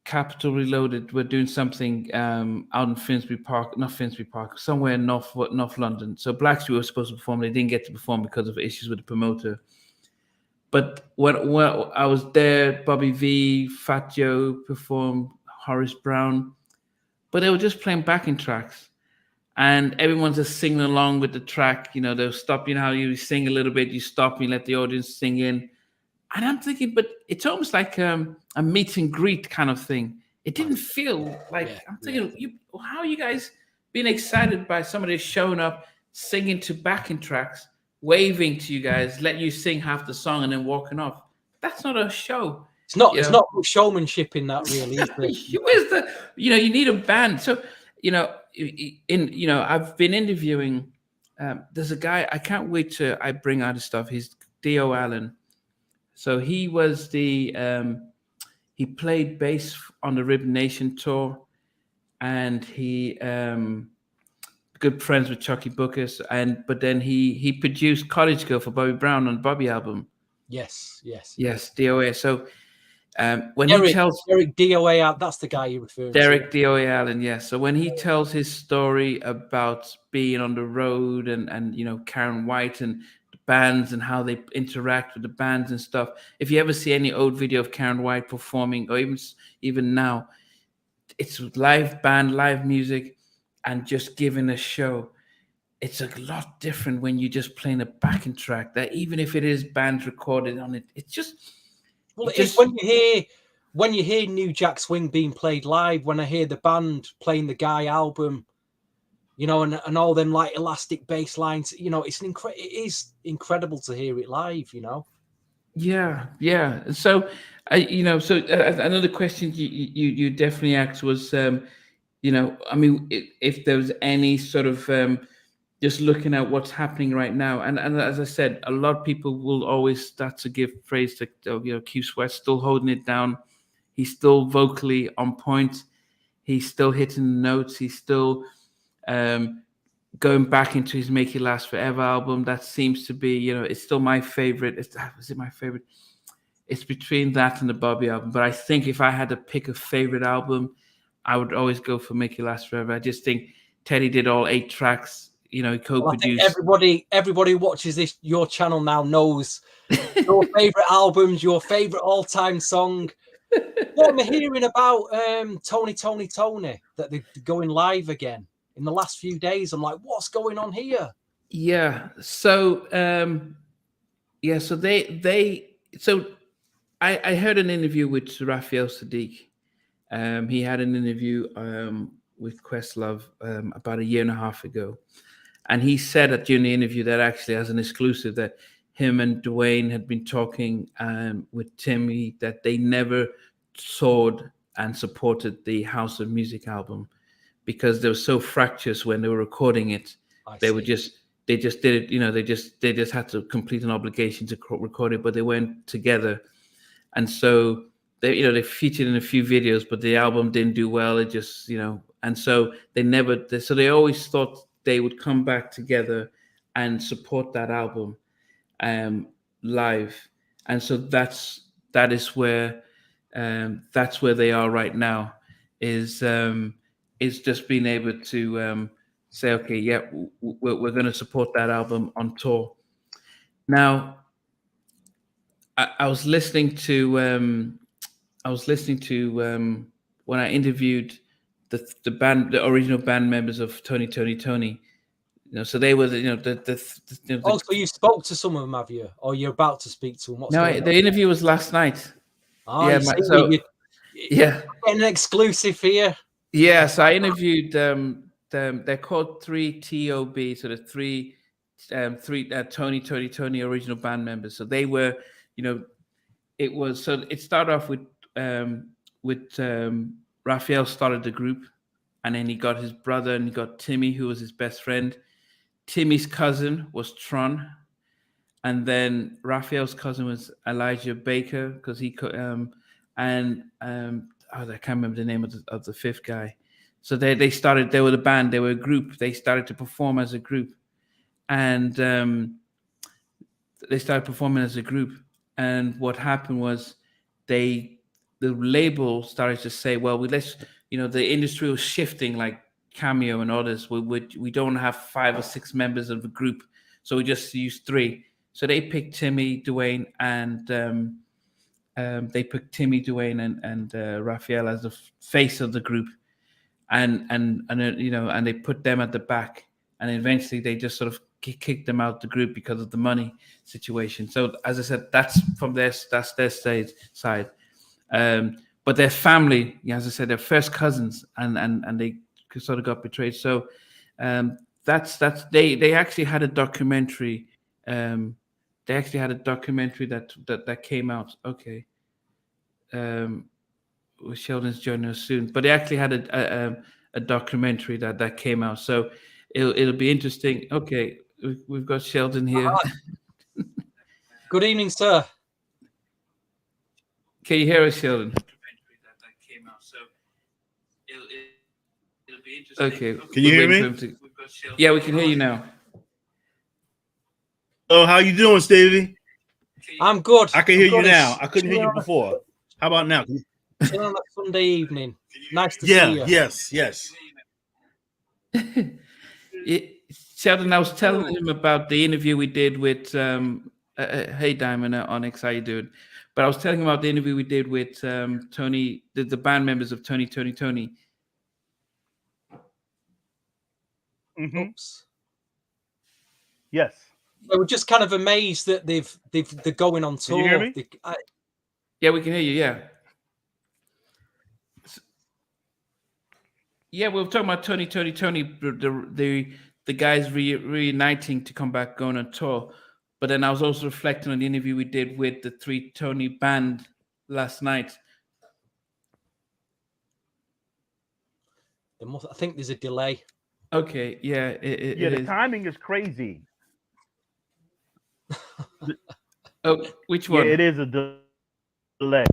Capital Reloaded. We're doing something out in Finsbury Park, not Finsbury Park, somewhere in North London. So Blackstreet was supposed to perform. They didn't get to perform because of issues with the promoter. But when I was there, Bobby V, Fat Joe performed, Horace Brown, but they were just playing backing tracks, and everyone's just singing along with the track. They'll stop. You know how you sing a little bit, you stop, you let the audience sing in, and I'm thinking, but it's almost like a meet and greet kind of thing. It didn't feel like I'm thinking, how are you guys being excited by somebody showing up, singing to backing tracks, waving to you guys, letting you sing half the song, and then walking off? That's not a show. It's not showmanship in that, really. Is it? Where's the? You need a band. So I've been interviewing. There's a guy. I can't wait to I bring out his stuff. He's D.O. Allen. So he was he played bass on the Rib Nation tour, and he good friends with Chucky Bookus, but then he produced College Girl for Bobby Brown on the Bobby album. Yes, DOA. So when Derek, he tells Derek DOA out, that's the guy you're referring to. Derek DOA Allen, yes. So when he tells his story about being on the road and Karen White and the bands and how they interact with the bands and stuff. If you ever see any old video of Karen White performing, or even now, it's live band, live music, and just giving a show. It's a lot different when you're just playing a backing track. That even if it is bands recorded on it, it's just. Well, it's when you hear New Jack Swing being played live. When I hear the band playing the Guy album, and all them like elastic bass lines, it is incredible to hear it live. Yeah. So, another question you definitely asked was, if there was any sort of just looking at what's happening right now, and as I said, a lot of people will always start to give praise to Q Sweat, still holding it down. He's still vocally on point. He's still hitting the notes. He's still going back into his Make It Last Forever album. That seems to be, it's still my favorite. Is it my favorite? It's between that and the Bobby album. But I think if I had to pick a favorite album, I would always go for Make It Last Forever. I just think Teddy did all 8 tracks. He co-produced. Everybody who watches your channel now knows your favorite albums, your favorite all-time song. What am I hearing about Tony, that they're going live again in the last few days? I'm like, what's going on here? Yeah. So so I heard an interview with Raphael Sadiq. He had an interview with Questlove about a year and a half ago. And he said during the interview that actually as an exclusive that him and Dwayne had been talking with Timmy, that they never toured and supported the House of Music album because they were so fractious when they were recording it. They just did it, they just had to complete an obligation to record it, but they weren't together. And so they featured in a few videos, but the album didn't do well. It just, and so they always thought they would come back together and support that album live. And so that's where they are right now, is just being able to say, okay, yeah, we're going to support that album on tour. Now, I was listening to when I interviewed the original band members of Tony. So they were so you spoke to some of them, have you? Or you're about to speak to them? The interview was last night. You're an exclusive here. Yeah, so I interviewed they're called 3TOB, so the three Tony original band members. So they were, it started off with Raphael started the group, and then he got his brother and he got Timmy, who was his best friend. Timmy's cousin was Tron, and then Raphael's cousin was Elijah Baker, because and I can't remember the name of the fifth guy. So they were the band, they were a group. They started to perform as a group, and they started performing as a group. And what happened was the label started to say, well, the industry was shifting, like Cameo and others. We don't have 5 or 6 members of a group, so we just use 3. So they picked Timmy, Dwayne, and they picked Timmy, Dwayne, and Raphael as the face of the group, and they put them at the back, and eventually they just sort of kicked them out the group because of the money situation. So as I said, that's their side. But their family, as I said, they're first cousins, and they sort of got betrayed. So that's they actually had a documentary. They actually had a documentary that came out. Okay. Sheldon's joining us soon, but they actually had a documentary that came out. So it'll be interesting. Okay, we've got Sheldon here. Good evening, sir. Can you hear us, Sheldon? It'll be interesting. Okay, can you hear me? Yeah, we can hear you now. Oh, how you doing, Stevie? I'm good. I can hear you now. I couldn't hear you before. How about now? On a Sunday evening. Nice to see you. Yes. Sheldon, I was telling him about the interview we did with hey Diamond Onyx, how you doing? But I was telling him about the interview we did with Tony, the band members of Tony. Mm-hmm. Oops. Yes. We're just kind of amazed that they're going on tour. Can you hear me? Yeah, we can hear you. Yeah. Yeah, we were talking about Tony, the guys reuniting to come back, going on tour. But then I was also reflecting on the interview we did with the 3 Tony band last night. I think there's a delay. Okay, yeah. The timing is crazy. Oh, which one? Yeah, it is a delay.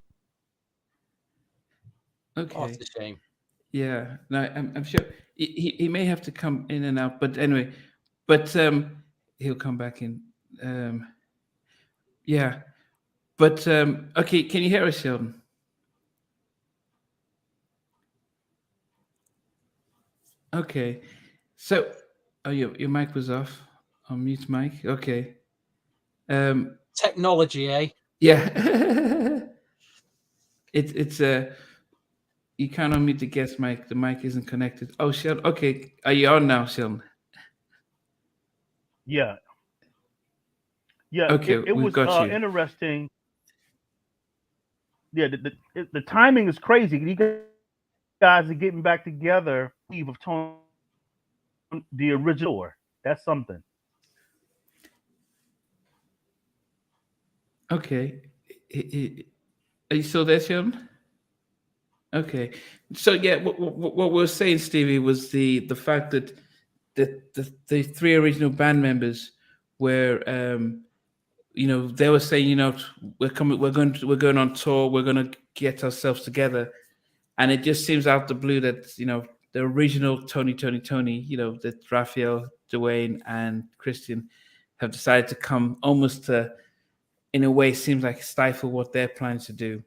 Okay. Oh, it's a shame. Yeah, no, I'm sure he may have to come in and out, but anyway, he'll come back in. Yeah, but okay, can you hear us, Sheldon? Okay, so your mic was off. On mute mic. Okay. Technology, eh? Yeah. it's you can't unmute the guest mic. The mic isn't connected. Oh, Sheldon. Okay, are you on now, Sheldon? Yeah. Okay, it we've was got you. Interesting. Yeah, the timing is crazy. You guys are getting back together. Eve of Tony, the original. That's something. Okay, are you still there, Sheldon? Okay, so yeah, what we were saying, Stevie, was the fact that the 3 original band members were, they were saying, we're going on tour, we're going to get ourselves together, and it just seems out the blue that the original Tony, that Raphael, Dwayne, and Christian have decided to come almost to, in a way, seems like stifle what they're planning to do.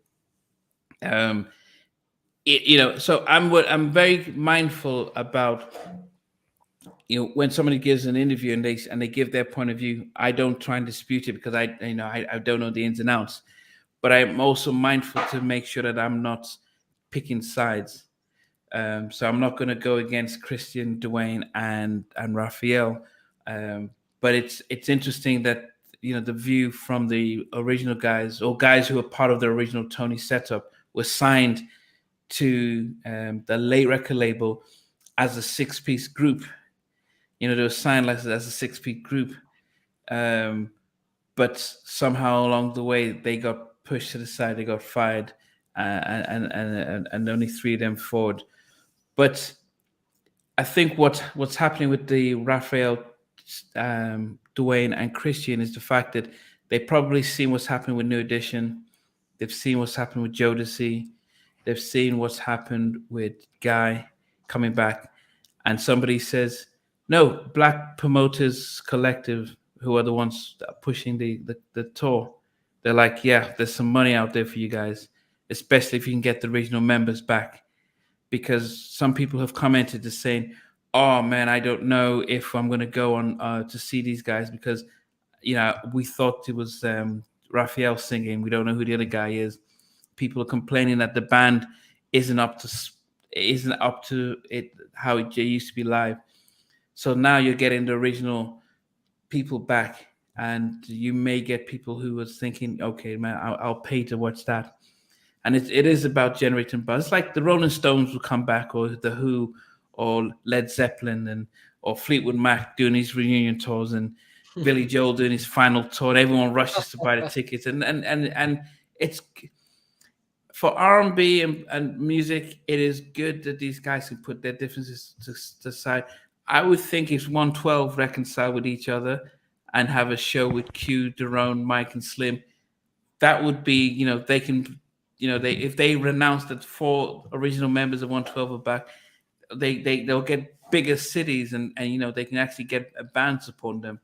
So I'm very mindful about, when somebody gives an interview and they give their point of view, I don't try and dispute it because I don't know the ins and outs, but I'm also mindful to make sure that I'm not picking sides. So I'm not going to go against Christian, Dwayne, and Raphael. But it's interesting that the view from the original guys, or guys who are part of the original Tony setup, were signed to the late record label as a 6-piece group. They were signed as a 6-piece group, but somehow along the way they got pushed to the side. They got fired, and only 3 of them forward. But I think what's happening with the Raphael, Dwayne, and Christian is the fact that they probably seen what's happening with New Edition. They've seen what's happened with Jodeci. They've seen what's happened with Guy coming back. And somebody says, no, Black Promoters Collective, who are the ones that are pushing the tour, they're like, yeah, there's some money out there for you guys, especially if you can get the regional members back. Because some people have commented to saying, oh man, I don't know if I'm going to go on to see these guys because, we thought it was Raphael singing. We don't know who the other guy is. People are complaining that the band isn't up to it how it used to be live. So now you're getting the original people back, and you may get people who was thinking, okay, man, I'll pay to watch that. And it is about generating buzz. Like the Rolling Stones will come back, or the Who, or Led Zeppelin, or Fleetwood Mac doing his reunion tours, and Billy Joel doing his final tour. And everyone rushes to buy the tickets, and it's for R&B and music. It is good that these guys can put their differences to the side. I would think if 112 reconcile with each other and have a show with Q, Daron, Mike, and Slim, that would be, they can, if they renounce that 4 original members of 112 are back, they'll get bigger cities, and they can actually get a band supporting them.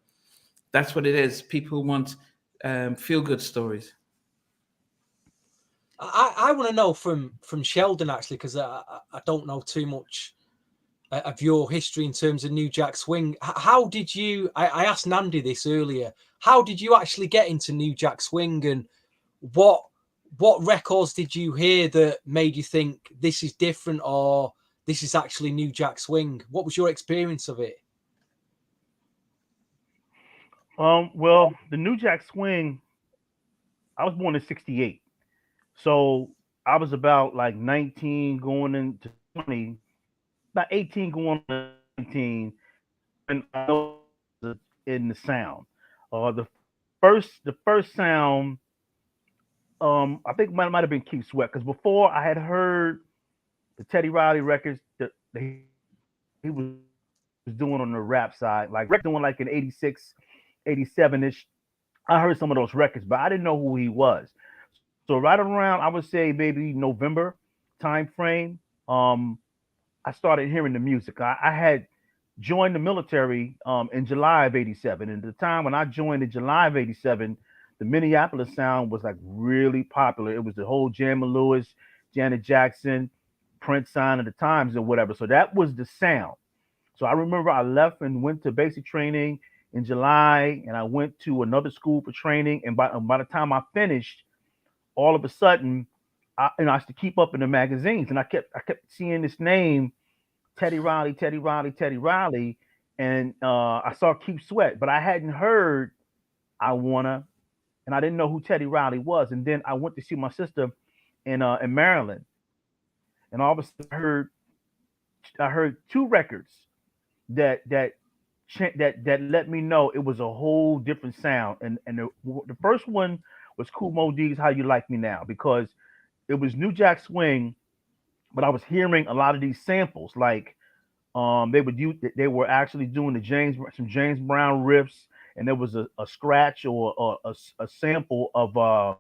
That's what it is. People want feel good stories. I want to know from Sheldon, actually, because I don't know too much of your history in terms of New Jack Swing. How did you? I asked Nnamdi this earlier. How did you actually get into New Jack Swing, and what records did you hear that made you think this is different, or this is actually New Jack Swing? What was your experience of it? Well, the New Jack Swing, I was born in '68, so I was about like 19 going into 20, about 18 going to 19, and I was in the sound. The first sound, I think might have been Keith Sweat, because before I had heard the Teddy Riley records that he was doing on the rap side, like doing like in '86, '87ish. I heard some of those records, but I didn't know who he was. So right around, I would say maybe November time frame, I started hearing the music. I had joined the military in July of '87, and at the time when I joined in July of '87, the Minneapolis sound was like really popular. It was the whole Jamie Lewis, Janet Jackson, Prince sign of the times or whatever. So that was the sound. So I remember I left and went to basic training in July, and I went to another school for training. And by the time I finished, all of a sudden, I used to keep up in the magazines, and I kept seeing this name, Teddy Riley, Teddy Riley, Teddy Riley, and I saw Keith Sweat, but I hadn't heard I Wanna, and I didn't know who Teddy Riley was. And then I went to see my sister in Maryland, and all of a sudden I heard 2 records that let me know it was a whole different sound. And the first one was Kool Moe Dee's "How You Like Me Now," because it was New Jack Swing, but I was hearing a lot of these samples. Like they were actually doing some James Brown riffs, and there was a scratch or a sample of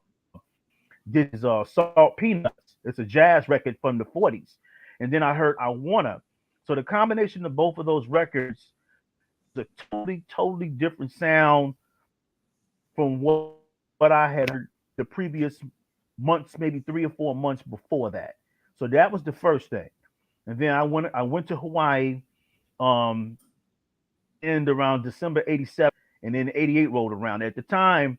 this Salt Peanuts. It's a jazz record from the '40s, and then I heard "I Wanna." So the combination of both of those records is a totally different sound from what I had heard the previous months, maybe 3 or 4 months before that. So that was the first thing. And then I went to Hawaii in around December '87, and then '88 rolled around. At the time,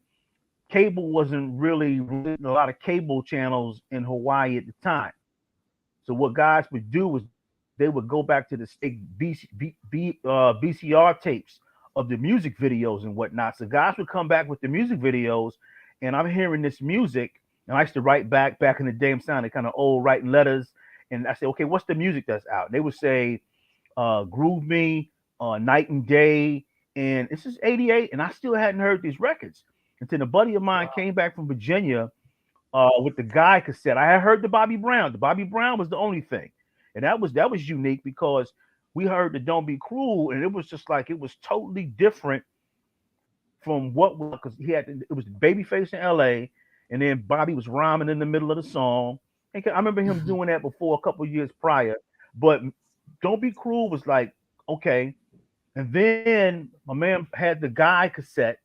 cable wasn't really a lot of cable channels in Hawaii at the time. So what guys would do was they would go back to the state VCR tapes of the music videos and whatnot. So guys would come back with the music videos, and I'm hearing this music, and I used to write back in the day. I'm sounding kind of old, writing letters, and I say, okay, what's the music that's out? And they would say, Groove Me, Night and Day, and this is '88, and I still hadn't heard these records. Until a buddy of mine came back from Virginia with the Guy cassette. I had heard the Bobby Brown. The Bobby Brown was the only thing, and that was unique because we heard the Don't Be Cruel, and it was just like it was totally different from what, because it was Babyface in LA, and then Bobby was rhyming in the middle of the song. And I remember him Mhm. doing that before a couple of years prior. But Don't Be Cruel was like, okay. And then my man had the Guy cassette,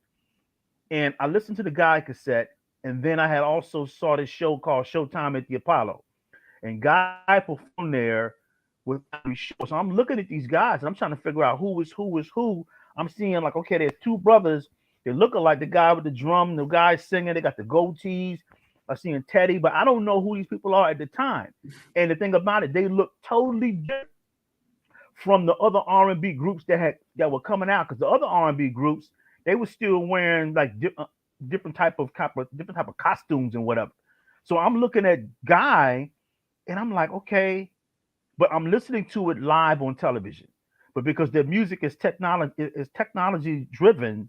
and I listened to the Guy cassette, and then I had also saw this show called Showtime at the Apollo. And Guy performed there with Bobby Shore. So I'm looking at these guys and I'm trying to figure out who is who is who. I'm seeing like, okay, there's two brothers. They look alike. The guy with the drum, the guy singing, they got the goatees. I'm seeing Teddy, but I don't know who these people are at the time. And the thing about it, they look totally different from the other R&B groups that were coming out, because the other R&B groups, they were still wearing like different type of costumes and whatever. So I'm looking at Guy and I'm like, okay, but I'm listening to it live on television. But because their music is technology driven,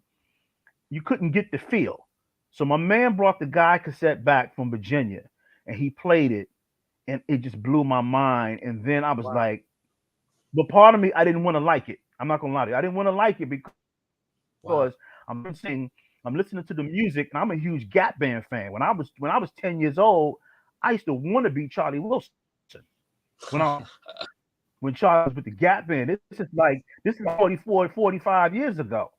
you couldn't get the feel. So my man brought the Guy cassette back from Virginia and he played it and it just blew my mind. And then I was Wow. like, but part of me, I didn't want to like it. I'm not gonna lie to you. I didn't want to like it because Wow. I'm listening to the music, and I'm a huge Gap Band fan. When I was 10 years old, I used to want to be Charlie Wilson. When Charlie was with the Gap Band, this is 44, 45 years ago.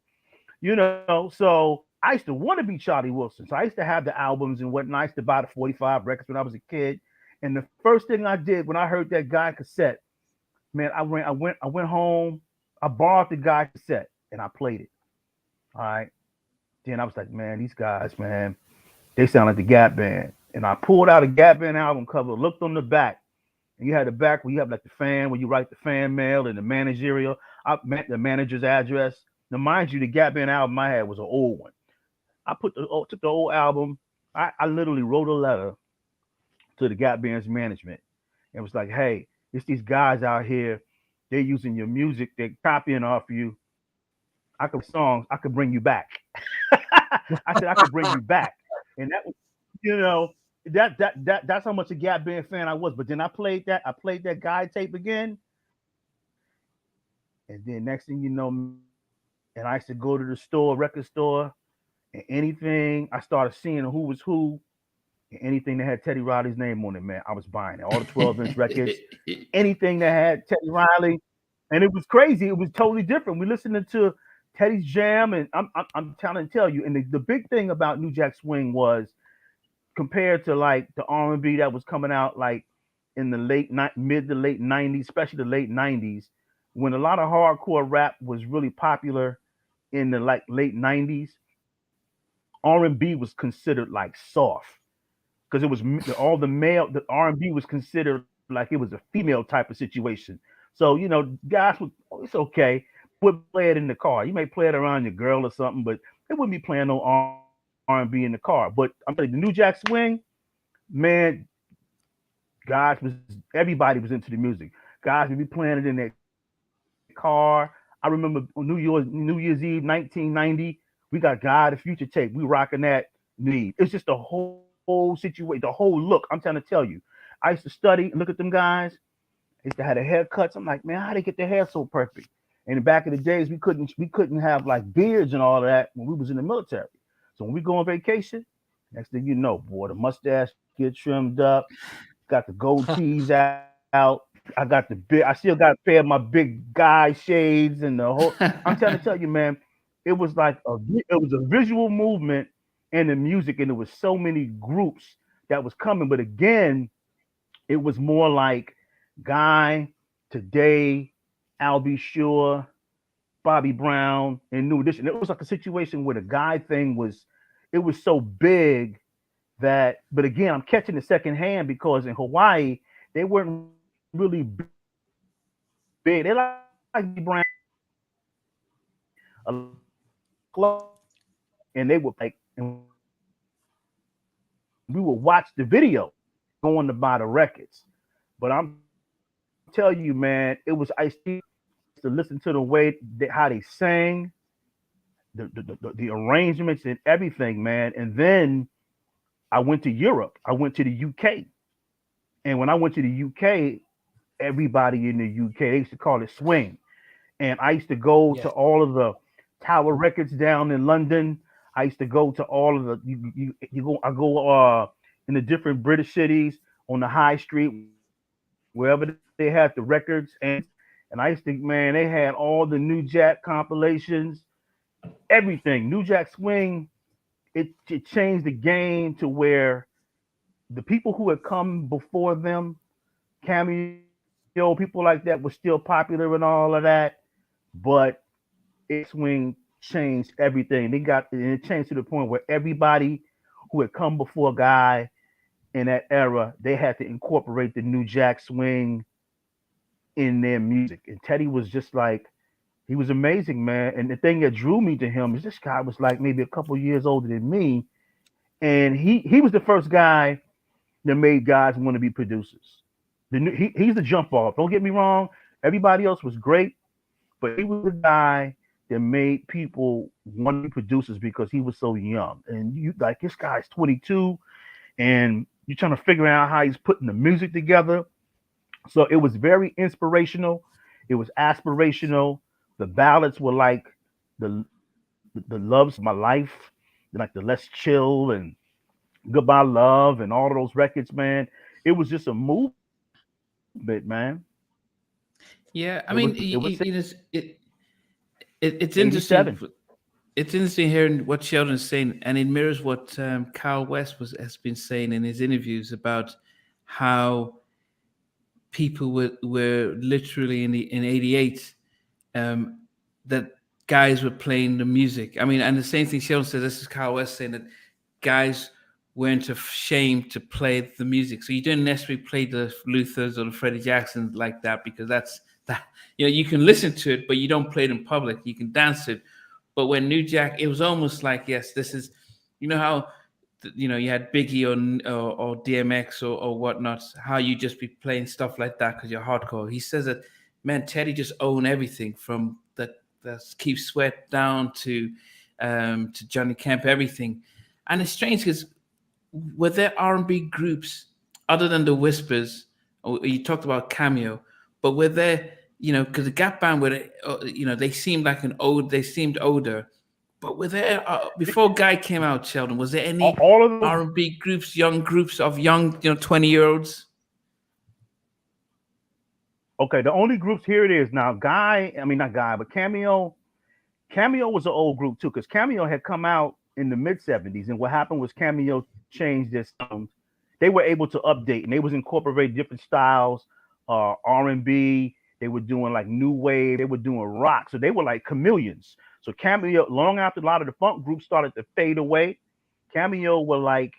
So I used to want to be Charlie Wilson. So I used to have the albums and whatnot. I used to buy the 45 records when I was a kid. And the first thing I did when I heard that Guy cassette, man, I went home, I borrowed the Guy cassette and I played it. All right. Then I was like, man, these guys, man, they sound like the Gap Band. And I pulled out a Gap Band album cover, looked on the back, and you had the back where you have like the fan, where you write the fan mail and the managerial, the manager's address. Now, mind you, the Gap Band album I had was an old one. Took the old album. I literally wrote a letter to the Gap Band's management and was like, hey, it's these guys out here. They're using your music. They're copying off you. I could songs. I could bring you back. I said I could bring you back, and that was, you know, that's how much a Gap Band fan I was. But then I played that. I played that Guy tape again, and then next thing you know, and I used to go to the store, record store, and anything I started seeing who was who, and anything that had Teddy Riley's name on it, man, I was buying it. All the 12-inch records, anything that had Teddy Riley, and it was crazy. It was totally different. We listening to Teddy's Jam, and I'm trying to tell you. And the big thing about New Jack Swing was compared to like the R&B that was coming out like in the mid to late '90s, especially the late '90s, when a lot of hardcore rap was really popular in the like late '90s. R&B was considered like soft because it was all the male. The R&B was considered like it was a female type of situation. So guys would, oh, it's okay. Would play it in the car. You may play it around your girl or something, but they wouldn't be playing no R&B in the car. But I'm telling you, the New Jack Swing, man, guys was everybody was into the music. Guys would be playing it in their car. I remember on New Year's Eve, 1990, we got God the Future tape. We rocking that need. It's just the whole situation, the whole look. I'm trying to tell you. I used to study and look at them guys. They used to have their haircuts. I'm like, man, how they get their hair so perfect? And back in the days, we couldn't have like beards and all of that when we was in the military. So when we go on vacation, next thing you know, boy, the mustache get trimmed up, got the goatees out. I got the big. I still got a pair of my big guy shades and the whole. I'm trying to tell you, man, it was a visual movement in the music, and there was so many groups that was coming. But again, it was more like Guy, Today, I'll Be Sure, Bobby Brown, and New Edition. It was like a situation where the Guy thing it was so big that, but again, I'm catching the second hand because in Hawaii, they weren't really big. They like Bobby Brown, a club, and they would like, and we would watch the video going to buy the records. But I'm telling you, man, it was Ice-T to listen to the way how they sang, the arrangements and everything, man. And then I went to Europe. I went to the UK. And when I went to the UK, everybody in the UK, they used to call it swing. And I used to go to Yeah. all of the Tower Records down in London. I used to go to all of the you go I go in the different British cities on the high street wherever they had the records and I used to man they had all the New Jack compilations, everything. New Jack Swing, it changed the game to where the people who had come before them, Cameo, people like that, were still popular and all of that, but swing changed everything. It changed to the point where everybody who had come before Guy in that era, they had to incorporate the New Jack Swing in their music. And Teddy was just like he was amazing, man. And the thing that drew me to him is this guy was like maybe a couple years older than me, and he was the first guy that made guys want to be producers. He's the jump off. Don't get me wrong. Everybody else was great, but he was the guy that made people want to be producers because he was so young. And you like this guy's 22, and you're trying to figure out how he's putting the music together. So it was very inspirational. It was aspirational. The ballads were like the the loves of my life, like the Let's Chill and Goodbye Love and all of those records, man. It was just a movement, man. Yeah, I It mean, was it's 87. interesting. It's interesting hearing what Sheldon is saying, and it mirrors what Carl West has been saying in his interviews about how people were literally in '88 um, that guys were playing the music. I mean, and the same thing Sheldon said. This is Carl West saying that guys weren't ashamed to play the music. So you don't necessarily play the Luthers or the Freddie Jacksons like that because that's that. You know, you can listen to it, but you don't play it in public. You can dance it. But when New Jack, it was almost like, yes, this is, you know how, you had Biggie or DMX or whatnot, how you just be playing stuff like that because you're hardcore. He says that, man, Teddy just owned everything from the Keep Sweat down to Johnny Kemp, everything. And it's strange because were there R&B groups other than the Whispers? Or you talked about Cameo, but were there, because the Gap Band were, they seemed like they seemed older, but were there before Guy came out, Sheldon? Was there any All of those. R&B groups, young groups of young, 20-year-olds? Okay, the only groups here it is now. Not Guy, but Cameo. Cameo was an old group too, because Cameo had come out in the mid '70s, and what happened was Cameo changed their sound. They were able to update, and they was incorporate different styles, R&B. They were doing like new wave. They were doing rock, so they were like chameleons. So Cameo, long after a lot of the funk groups started to fade away, Cameo were like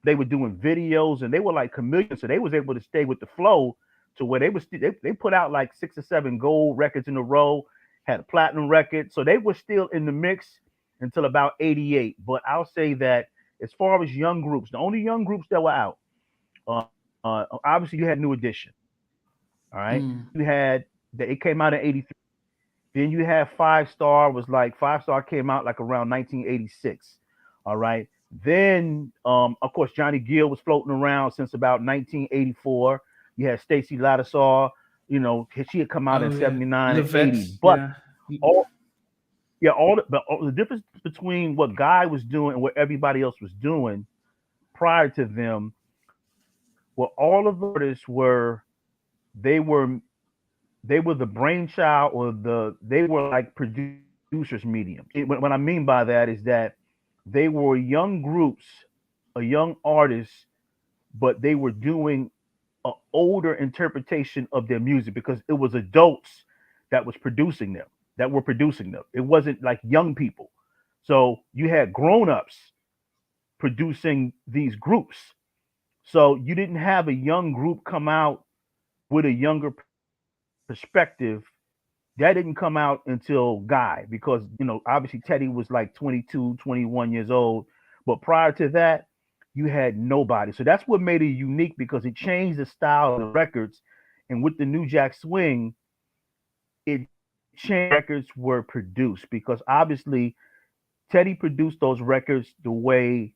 they were doing videos, and they were like chameleons. So they was able to stay with the flow to where they put out like 6 or 7 gold records in a row, had a platinum record, so they were still in the mix until about '88. But I'll say that as far as young groups, the only young groups that were out, obviously you had New Edition, all right. Mm. You had that it came out in '83. Then you had Five Star Five Star came out like around 1986, all right. Then of course Johnny Gill was floating around since about 1984. You had Stacey Lattisaw, she had come out in Oh yeah, '79 and '80. Levettes. But Yeah. all yeah, all the difference between what Guy was doing and what everybody else was doing prior to them, well, all of the artists they were they were the brainchild or they were like producers mediums. What I mean by that is that they were young groups, a young artists, but they were doing an older interpretation of their music because it was adults that was producing them, that were producing them. It wasn't like young people. So you had grown-ups producing these groups. So you didn't have a young group come out with a younger perspective. That didn't come out until Guy because, obviously Teddy was like 22, 21 years old. But prior to that, you had nobody. So that's what made it unique because it changed the style of the records. And with the New Jack Swing, it changed records were produced because obviously Teddy produced those records the way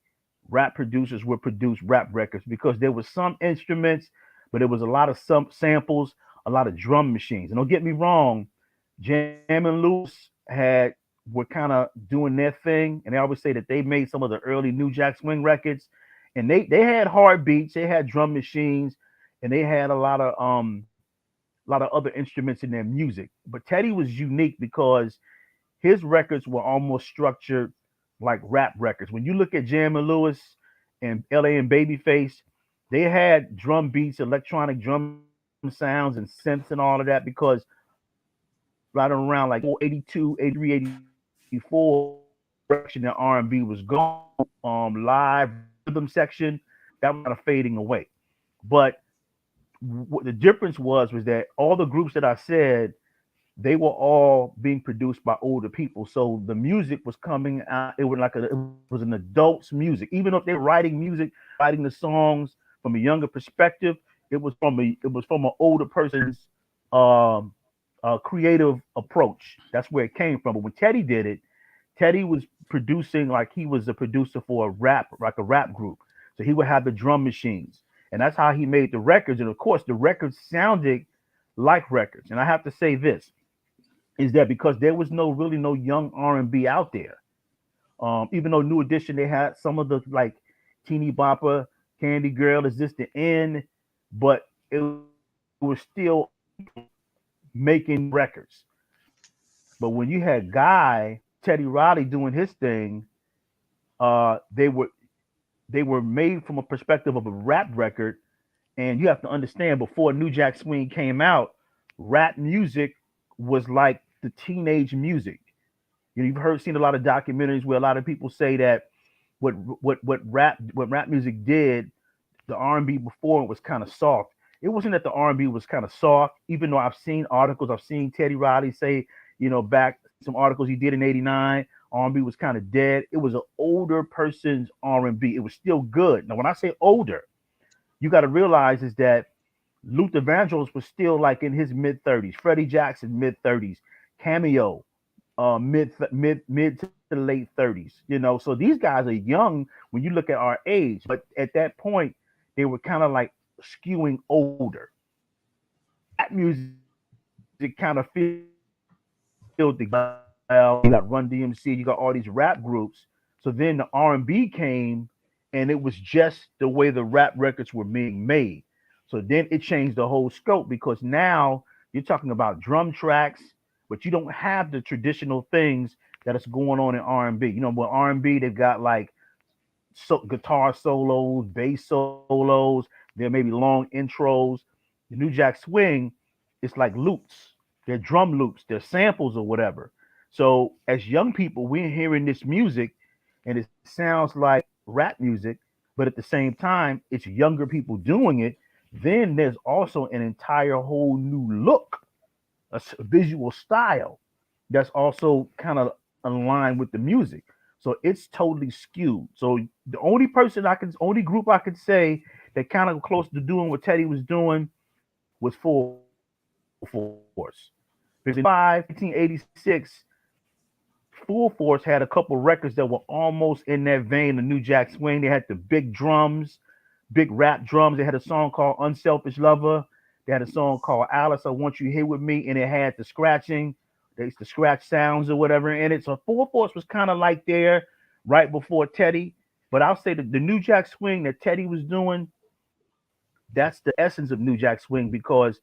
rap producers would produce rap records because there was some instruments, but there was a lot of some samples, a lot of drum machines. And don't get me wrong, Jam and Lewis had were kind of doing their thing, and they always say that they made some of the early New Jack Swing records, and they had hard beats, they had drum machines, and they had a lot of other instruments in their music. But Teddy was unique because his records were almost structured like rap records. When you look at Jam and Lewis and LA and Babyface, they had drum beats, electronic drum sounds, and synths and all of that because right around like 82, 83, 84, direction that R&B was going, live rhythm section, that was kind of fading away. But what the difference was that all the groups that I said, they were all being produced by older people. So the music was coming out. It was an adult's music, even though they were writing music, writing the songs from a younger perspective. It was from an older person's um, creative approach. That's where it came from. But when Teddy did it, Teddy was producing like he was a producer for a rap group. So he would have the drum machines, and that's how he made the records. And of course, the records sounded like records. And I have to say this is that because there was no young R&B out there. Even though New Edition they had some of the like Teeny Bopper, Candy Girl, Is This the End, but it was still making records. But when you had Guy Teddy Riley doing his thing, they were made from a perspective of a rap record. And you have to understand, before New Jack Swing came out, rap music was like the teenage music. Seen a lot of documentaries where a lot of people say that what rap music did, the R&B before it was kind of soft. It wasn't that the R&B was kind of soft, even though I've seen Teddy Riley say, back some articles he did in '89, R&B was kind of dead. It was an older person's R&B. It was still good. Now, when I say older, you got to realize is that Luther Vandross was still like in his mid 30s, Freddie Jackson mid 30s, Cameo mid to late 30s. So these guys are young when you look at our age, but at that point they were kind of like skewing older. That music kind of filled the you got Run DMC, you got all these rap groups. So then the R&B came, and it was just the way the rap records were being made. So then it changed the whole scope because now you're talking about drum tracks, but you don't have the traditional things that is going on in R&B. With R&B, they've got like guitar solos, bass solos. There may be long intros. The New Jack Swing, it's like loops. They're drum loops. They're samples or whatever. So as young people, we're hearing this music, and it sounds like rap music, but at the same time, it's younger people doing it. Then there's also an entire whole new look, a visual style that's also kind of aligned with the music. So it's totally skewed. So the only group I could say that kind of close to doing what Teddy was doing was Full Force. Because in 1986, Full Force had a couple records that were almost in that vein of New Jack Swing. They had the big drums, big rap drums. They had a song called Unselfish Lover. They had a song called Alice, I Want You Here With Me, and it had the scratching. They used to scratch sounds or whatever in it. So Full Force was kind of like there right before Teddy. But I'll say that the New Jack Swing that Teddy was doing, that's the essence of New Jack Swing, because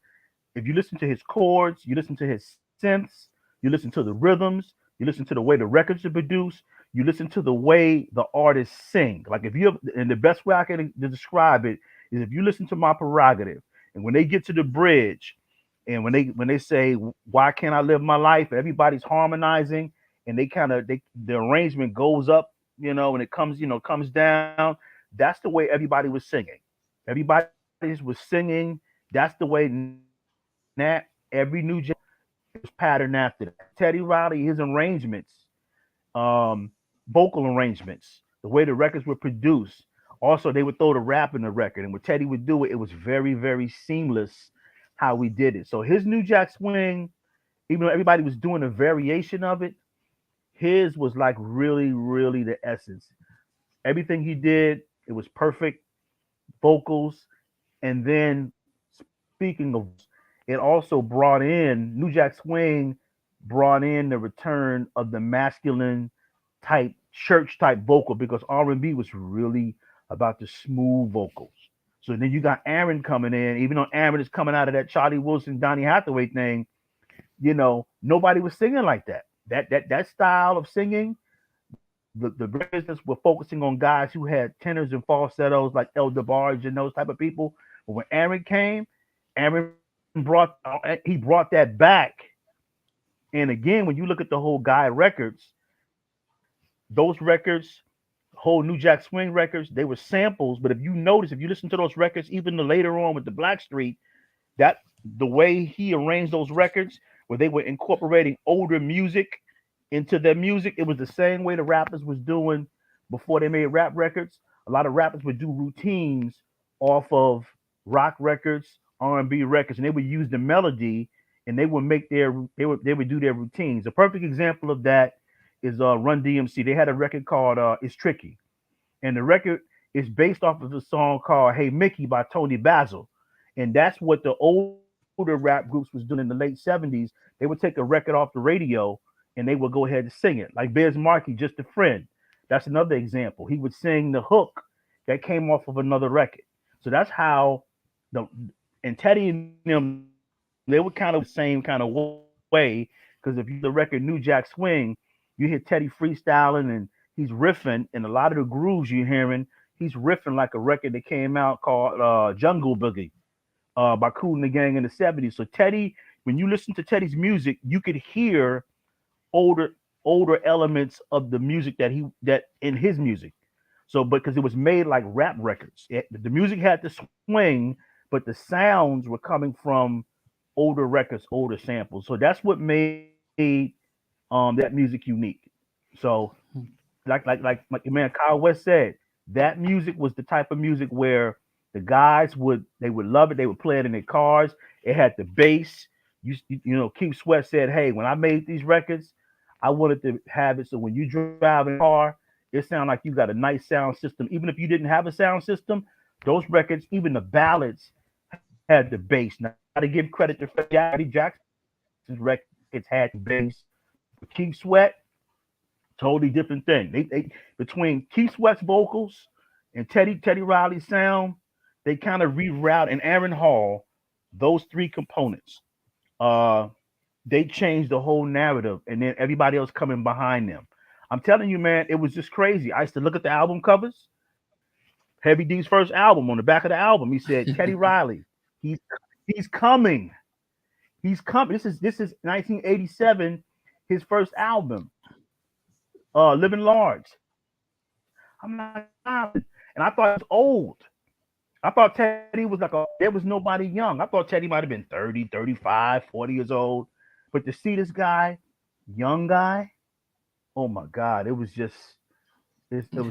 if you listen to his chords, you listen to his synths, you listen to the rhythms, you listen to the way the records are produced, you listen to the way the artists sing. Like and the best way I can describe it is if you listen to My Prerogative, and when they get to the bridge, and when they say, "Why can't I live my life?" Everybody's harmonizing, and the arrangement goes up, and it comes down. That's the way everybody was singing. Everybody was singing. That's the way every New Jack was patterned after that. Teddy Riley, his arrangements, vocal arrangements, the way the records were produced. Also, they would throw the rap in the record, and when Teddy would do it, it was very, very seamless how we did it. So his New Jack Swing, even though everybody was doing a variation of it, his was like really, really the essence. Everything he did, it was perfect vocals. And then speaking of, it also brought in New Jack Swing brought in the return of the masculine type church type vocal because R&B was really about the smooth vocals. So then you got Aaron coming in, even though Aaron is coming out of that Charlie Wilson, Donny Hathaway thing, nobody was singing like that. That style of singing, the business were focusing on guys who had tenors and falsettos like El DeBarge and those type of people. But when Aaron came, Aaron brought that back. And again, when you look at the whole Guy records, those records, whole New Jack Swing records, they were samples. But if you notice, if you listen to those records, even the later on with the Blackstreet, that the way he arranged those records, where they were incorporating older music into their music, it was the same way the rappers was doing before they made rap records. A lot of rappers would do routines off of rock records, R&B records, and they would use the melody and they would do their routines. A perfect example of that is Run DMC. They had a record called It's Tricky, and the record is based off of a song called Hey Mickey by Tony Basil. And that's what the older rap groups was doing in the late 70s. They would take a record off the radio and they would go ahead and sing it. Like Biz Markie, Just a Friend. That's another example. He would sing the hook that came off of another record. So that's how and Teddy and them, they were kind of the same kind of way. Because if you the record New Jack Swing, you hear Teddy freestyling and he's riffing, and a lot of the grooves you're hearing, he's riffing like a record that came out called Jungle Boogie by Kool and the Gang in the 70s. So Teddy, when you listen to Teddy's music, you could hear older elements of the music that in his music. So because it was made like rap records. The music had to swing, but the sounds were coming from older records, older samples. So that's what made that music unique. So like your man Kyle West said, that music was the type of music where the guys would love it. They would play it in their cars. It had the bass. Keith Sweat said, "Hey, when I made these records, I wanted to have it so when you drive in a car, it sounded like you got a nice sound system. Even if you didn't have a sound system, those records, even the ballads, had the bass. Now, to give credit to Freddie Jackson's records had the bass. With Keith Sweat, totally different thing. They between Keith Sweat's vocals and Teddy Riley's sound, they kind of reroute, and Aaron Hall, those three components. They changed the whole narrative, and then everybody else coming behind them. I'm telling you, man, it was just crazy. I used to look at the album covers. Heavy D's first album, on the back of the album, he said, Teddy Riley, he's coming. He's coming. This is 1987, his first album, Living Large. I'm not, and I thought it was old. I thought Teddy was there was nobody young. I thought Teddy might have been 30, 35, 40 years old. But to see this guy, young guy, oh my God, it was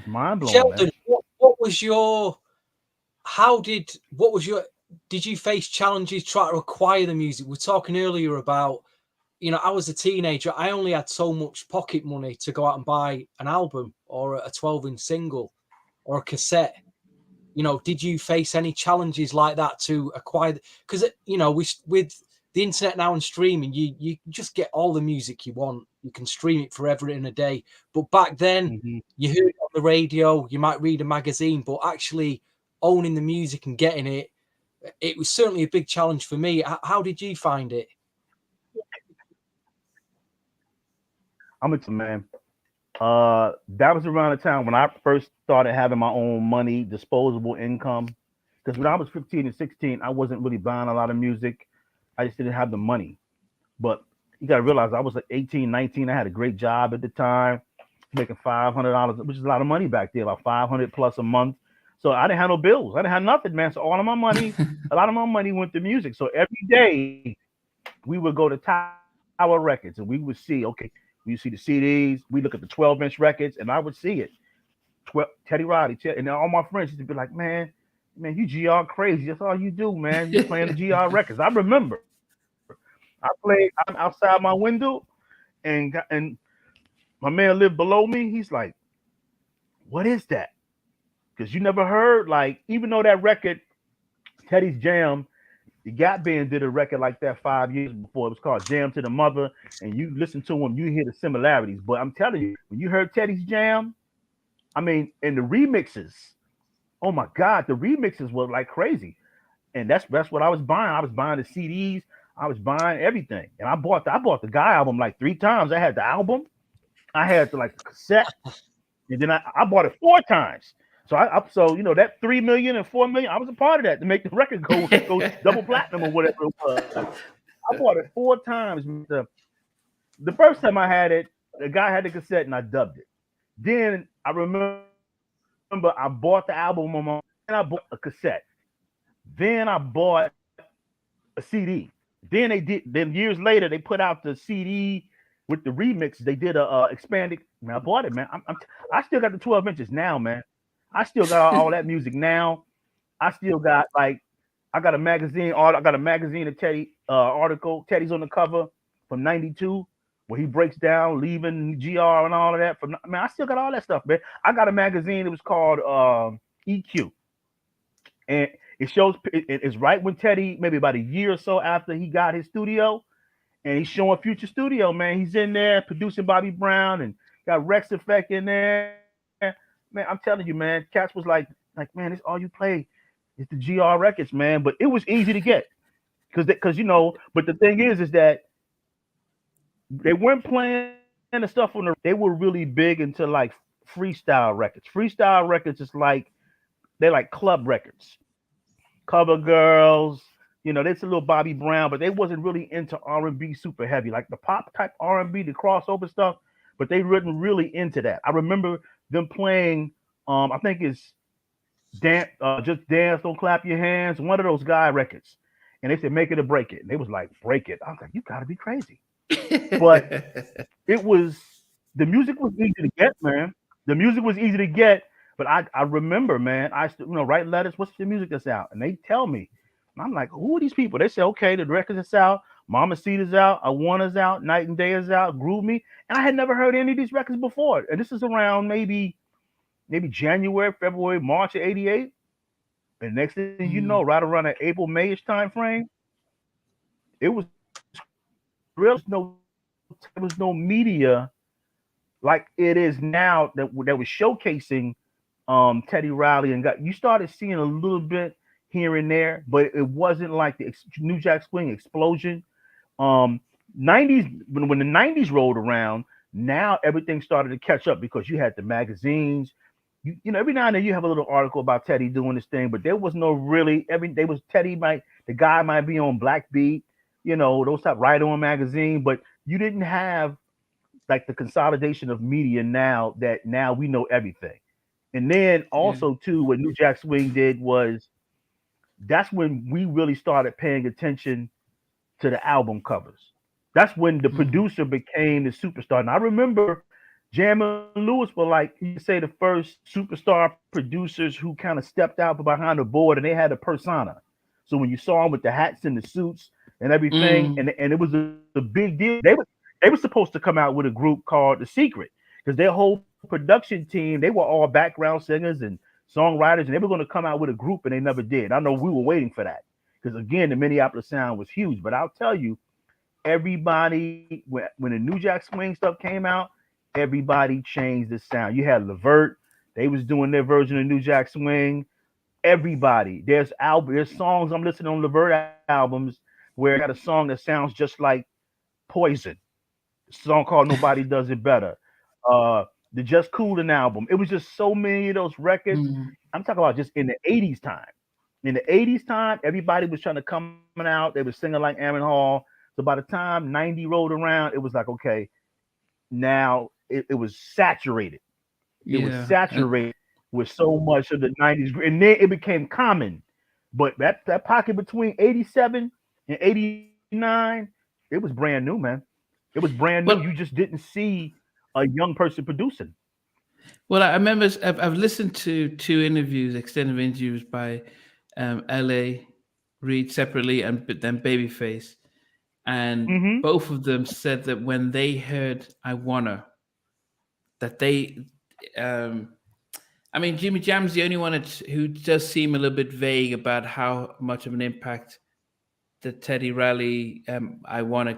mind blowing. Sheldon, did you face challenges trying to acquire the music? We're talking earlier about, I was a teenager. I only had so much pocket money to go out and buy an album or a 12-inch single or a cassette. Did you face any challenges like that to acquire? Because, with the internet now and streaming, you just get all the music you want. You can stream it forever in a day. But back then, you heard it on the radio, you might read a magazine, but actually owning the music and getting it, it was certainly a big challenge for me. How did you find it? I'm a man. That was around the time when I first started having my own money, disposable income. Because when I was 15 and 16, I wasn't really buying a lot of music. I just didn't have the money. But you got to realize I was like 18, 19. I had a great job at the time, making $500, which is a lot of money back there, about 500 plus a month. So I didn't have no bills. I didn't have nothing, man. So all of my money, a lot of my money went to music. So every day we would go to Tower Records and we would see, we see the CDs. We look at the 12-inch records, and I would see it. Teddy Riley, and all my friends used to be like, man, you GR crazy. That's all you do, man. You playing the GR records. I remember. I'm outside my window, and my man lived below me. He's like, what is that? Because you never heard, even though that record, Teddy's Jam, The Gap Band did a record like that 5 years before. It was called Jam to the Mother, and you listen to them, you hear the similarities. But I'm telling you, when you heard Teddy's jam, I mean, and the remixes, oh my God, the remixes were like crazy. And that's what I was buying. I was buying the CDs, I was buying everything, and I bought the Guy album like 3 times. I had the album, I had the like the cassette, and then I bought it 4 times. So so that 3 million and 4 million, I was a part of that to make the record go double platinum or whatever it was. I bought it 4 times. The first time I had it, the guy had the cassette and I dubbed it. Then I remember I bought the album on my, and I bought a cassette. Then I bought a CD. Then years later they put out the CD with the remix. They did a expanded. Man, I bought it, man. I still got the 12 inches now, man. I still got all that music now. I still got I got a magazine. I got a magazine of Teddy article. Teddy's on the cover from '92 where he breaks down leaving GR and all of that. Man, I still got all that stuff, man. I got a magazine. It was called EQ, and it shows. It's right when Teddy, maybe about a year or so after he got his studio, and he's showing Future Studio. Man, he's in there producing Bobby Brown and got Rex Effect in there. Man, I'm telling you, man, Cats was like, man, it's all you play. It's the GR records, man. But it was easy to get because But the thing is that they weren't playing the stuff on the. They were really big into like freestyle records. Freestyle records is they're like club records. Cover Girls, there's a little Bobby Brown, but they wasn't really into R&B super heavy, like the pop type R&B, the crossover stuff. But they weren't really into that. I remember them playing. I think it's Just Dance, Don't Clap Your Hands, one of those guy records. And they said, make it or break it. And they was like, break it. I was like, you gotta be crazy. But the music was easy to get, man. The music was easy to get. But I remember, man, I still, write letters. What's the music that's out? And they tell me. And I'm like, who are these people? They say, okay, the record is out. Mama Seed is out. I Wanna's out. Night and Day is out. Groove Me. And I had never heard any of these records before. And this is around maybe January, February, March of '88. And next thing you know, right around that April, Mayish time frame, it was real. There was no media like it is now that was showcasing Teddy Riley, and you started seeing a little bit here and there, but it wasn't like the New Jack Swing explosion. 90s, when the 90s rolled around, now everything started to catch up because you had the magazines. Every now and then you have a little article about Teddy doing this thing, but there was no really. The guy might be on Black Beat, those type Right On magazine, but you didn't have like the consolidation of media now that now we know everything. And then also too, what New Jack Swing did was that's when we really started paying attention to the album covers. That's when the producer became the superstar. And I remember Jam and Lewis were like, you say, the first superstar producers who kind of stepped out behind the board, and they had a persona. So when you saw them with the hats and the suits and everything, and it was a big deal. They were supposed to come out with a group called The Secret because their whole production team, they were all background singers and songwriters, and they were going to come out with a group, and they never did. I know we were waiting for that because, again, the Minneapolis sound was huge. But I'll tell you, everybody, when the New Jack Swing stuff came out, everybody changed the sound. You had Levert, they was doing their version of New Jack Swing. Everybody, there's songs I'm listening on Levert albums where I got a song that sounds just like Poison. A song called Nobody Does It Better. The Just Coolin' album. It was just so many of those records. I'm talking about just in the 80s time. In the 80s time, everybody was trying to come out. They were singing like Aaron Hall. So by the time 90 rolled around, it was like, okay, now it was saturated. It was saturated with so much of the 90s. And then it became common. But that pocket between 87 and 89, it was brand new, man. It was brand new. You just didn't see a young person producing. Well, I remember I've listened to 2 extended interviews by L.A. Reid separately and then Babyface. And both of them said that when they heard I Wanna, that they, Jimmy Jam's the only one who does seem a little bit vague about how much of an impact the Teddy Riley, I Wanna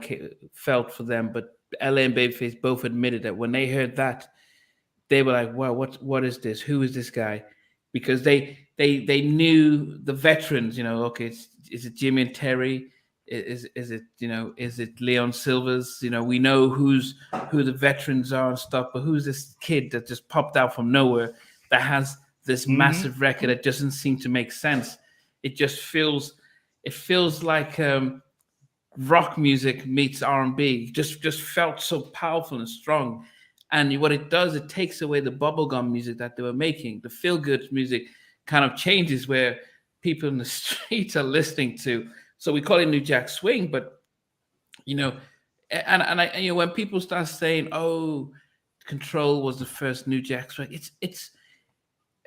felt for them, but LA and Babyface both admitted that when they heard that, they were like, "Wow, what is this? Who is this guy?" Because they knew the veterans. Okay, is it Jimmy and Terry? Is it is it Leon Silvers? We know who the veterans are and stuff, but who's this kid that just popped out from nowhere that has this massive record that doesn't seem to make sense? It feels like rock music meets R&B. Just felt so powerful and strong. And what it does, it takes away the bubblegum music that they were making. The feel-good music kind of changes where people in the streets are listening to. So we call it New Jack Swing, but when people start saying, "Oh, Control was the first New Jack Swing," it's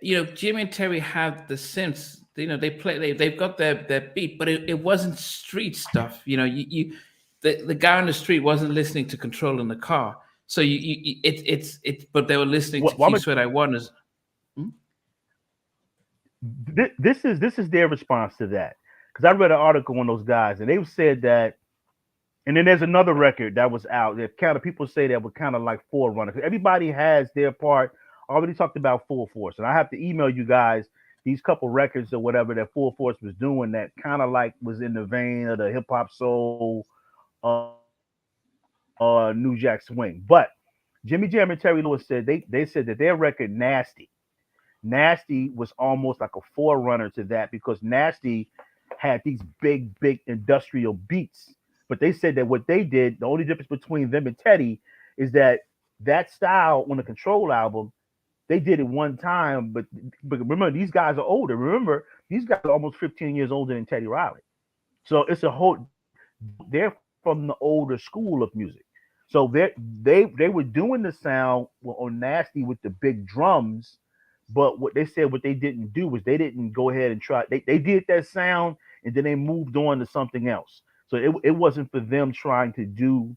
Jimmy and Terry have the synths. They've got their beat, but it wasn't street stuff. The guy on the street wasn't listening to Control in the car. So but they were listening to Keep Sweat I Want. This is their response to that, because I read an article on those guys, and they said that. And then there's another record that was out that kind of people say that was kind of like Forerunner. Everybody has their part. I already talked about Full Force, and I have to email you guys these couple records or whatever that Full Force was doing that kind of like was in the vein of the hip hop soul, New Jack Swing. But Jimmy Jam and Terry Lewis said they said that their record Nasty was almost like a forerunner to that, because Nasty had these big industrial beats. But they said that what they did, the only difference between them and Teddy is that style on the Control album, they did it one time. But remember, these guys are older. Remember, these guys are almost 15 years older than Teddy Riley. So it's they're from the older school of music. So they were doing the sound on Nasty with the big drums. But what they didn't do was they didn't go ahead and try. They did that sound, and then they moved on to something else. So it wasn't for them trying to do,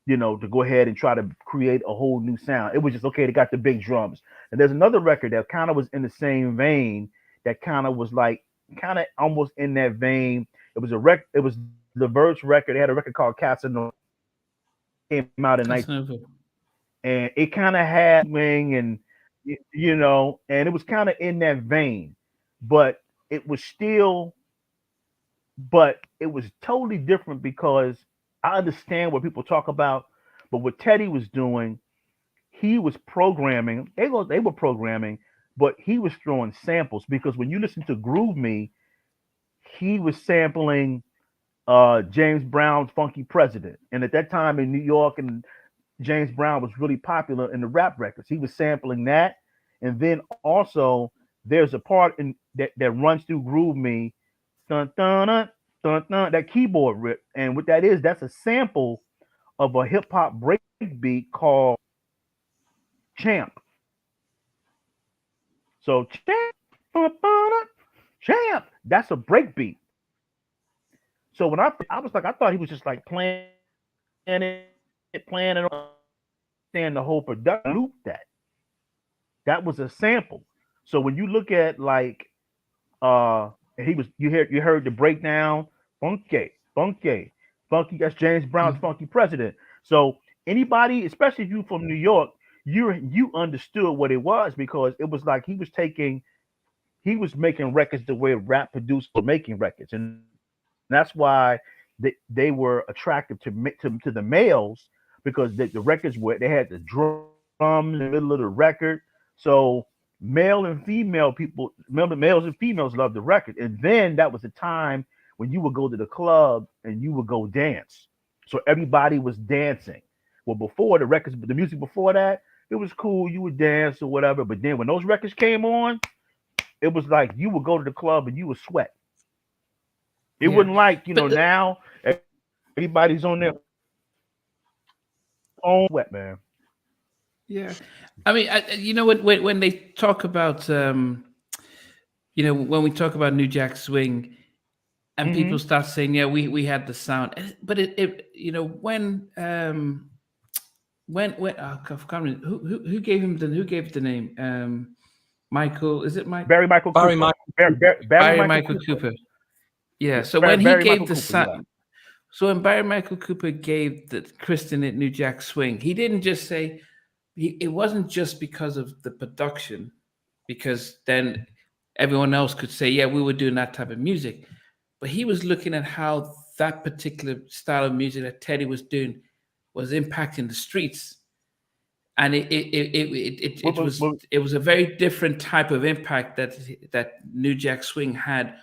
to go ahead and try to create a whole new sound. It was just, okay, they got the big drums. And there's another record that kind of was in the same vein, that kind of was like, kind of almost in that vein. It was the Verge record. They had a record called Casanova. Came out in 19, and it kind of had swing and and it was kind of in that vein, but it was totally different, because I understand what people talk about, but what Teddy was doing, he was programming. They were programming, but he was throwing samples, because when you listen to Groove Me, he was sampling James Brown's Funky President. And at that time in New York, and James Brown was really popular in the rap records. He was sampling that. And then also there's a part in that runs through Groove Me, dun, dun, dun, dun, dun, that keyboard rip. And what that is, that's a sample of a hip hop break beat called Champ. So Champ, that's a break beat. So when I was like, I thought he was just like playing it, and the whole production loop that was a sample. So when you look at like you heard the breakdown, funky, that's James Brown's Funky President. So anybody, especially if you from New York, you understood what it was, because it was like he was making records the way rap producers were making records, and that's why they were attractive to the males, because the records they had the drums in the middle of the record. So males and females loved the record. And then that was the time when you would go to the club and you would go dance. So everybody was dancing. Well, before the music before that, it was cool. You would dance or whatever. But then when those records came on, it was like you would go to the club and you would sweat. It wasn't like, now everybody's on their own sweat, man. Yeah. I mean, when they talk about, when we talk about New Jack Swing, and people start saying, yeah, we had the sound, but when who gave it the name? Michael, is it Mike? Barry Michael Cooper. Yeah. Yeah, So when he Barry gave Michael the Cooper. Yeah. so when Barry Michael Cooper gave the Kristen at New Jack Swing, he didn't just say it wasn't just because of the production, because then everyone else could say, yeah, we were doing that type of music. But he was looking at how that particular style of music that Teddy was doing was impacting the streets. And What, it was a very different type of impact that New Jack Swing had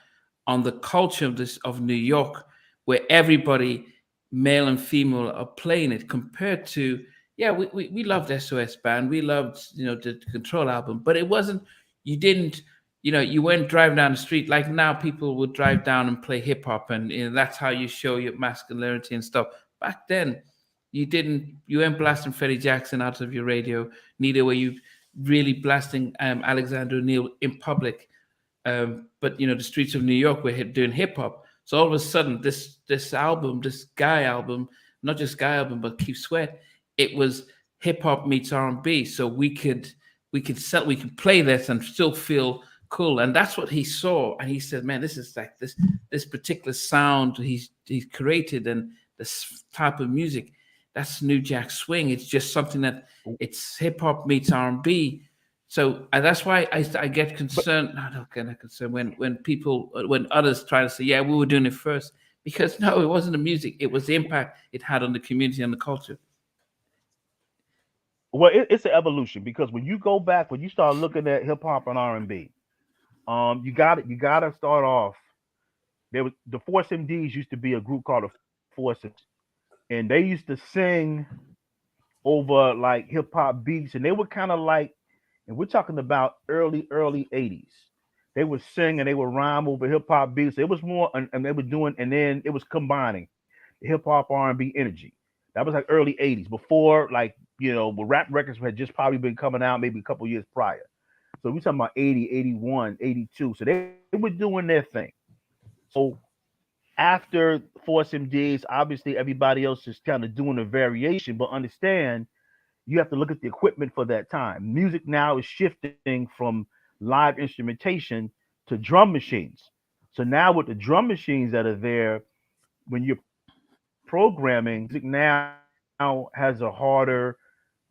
on the culture of this of New York, where everybody, male and female, are playing it, compared to, yeah, we loved SOS Band, we loved, the Control album, but it wasn't, you didn't, you weren't driving down the street like now people would drive down and play hip hop, and that's how you show your masculinity and stuff. Back then, you weren't blasting Freddie Jackson out of your radio, neither were you really blasting Alexander O'Neill in public. But the streets of New York were doing hip hop. So all of a sudden, this album, this Guy album, not just Guy album, but Keith Sweat, it was hip hop meets R&B. So we could play this and still feel cool. And that's what he saw. And he said, man, this is like this particular sound he's created, and this type of music, that's New Jack Swing. It's just something that it's hip hop meets R&B. So that's why I get concerned. I don't get concerned when others try to say, yeah, we were doing it first, because no, it wasn't the music. It was the impact it had on the community and the culture. Well, it's an evolution, because when you go back, when you start looking at hip hop and R&B, you gotta start off. There was the Force MDs used to be a group called the Forces, and they used to sing over like hip hop beats, and they were kind of like, and we're talking about early 80s. They would sing and they would rhyme over hip hop beats. It was more, and they were doing, and then it was combining the hip hop R&B energy. That was like early 80s, before, like, when rap records had just probably been coming out maybe a couple years prior. So we're talking about 80, 81, 82. So they were doing their thing. So after Force MDs, obviously everybody else is kind of doing a variation, but understand, you have to look at the equipment for that time. Music now is shifting from live instrumentation to drum machines. So now with the drum machines that are there, when you're programming, music now has a harder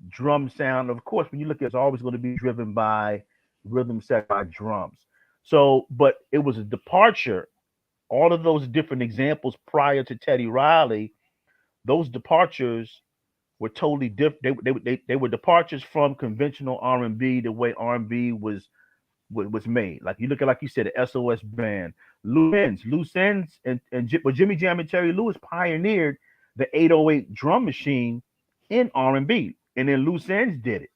drum sound. Of course, when you look at it, it's always going to be driven by rhythm set by drums. So, but it was a departure. All of those different examples prior to Teddy Riley, those departures were totally different. They were departures from conventional R&B, the way R&B was made. Like you look at, like you said, the SOS Band, Loose Ends, but Jimmy Jam and Terry Lewis pioneered the 808 drum machine in R&B, and then Loose Ends did it.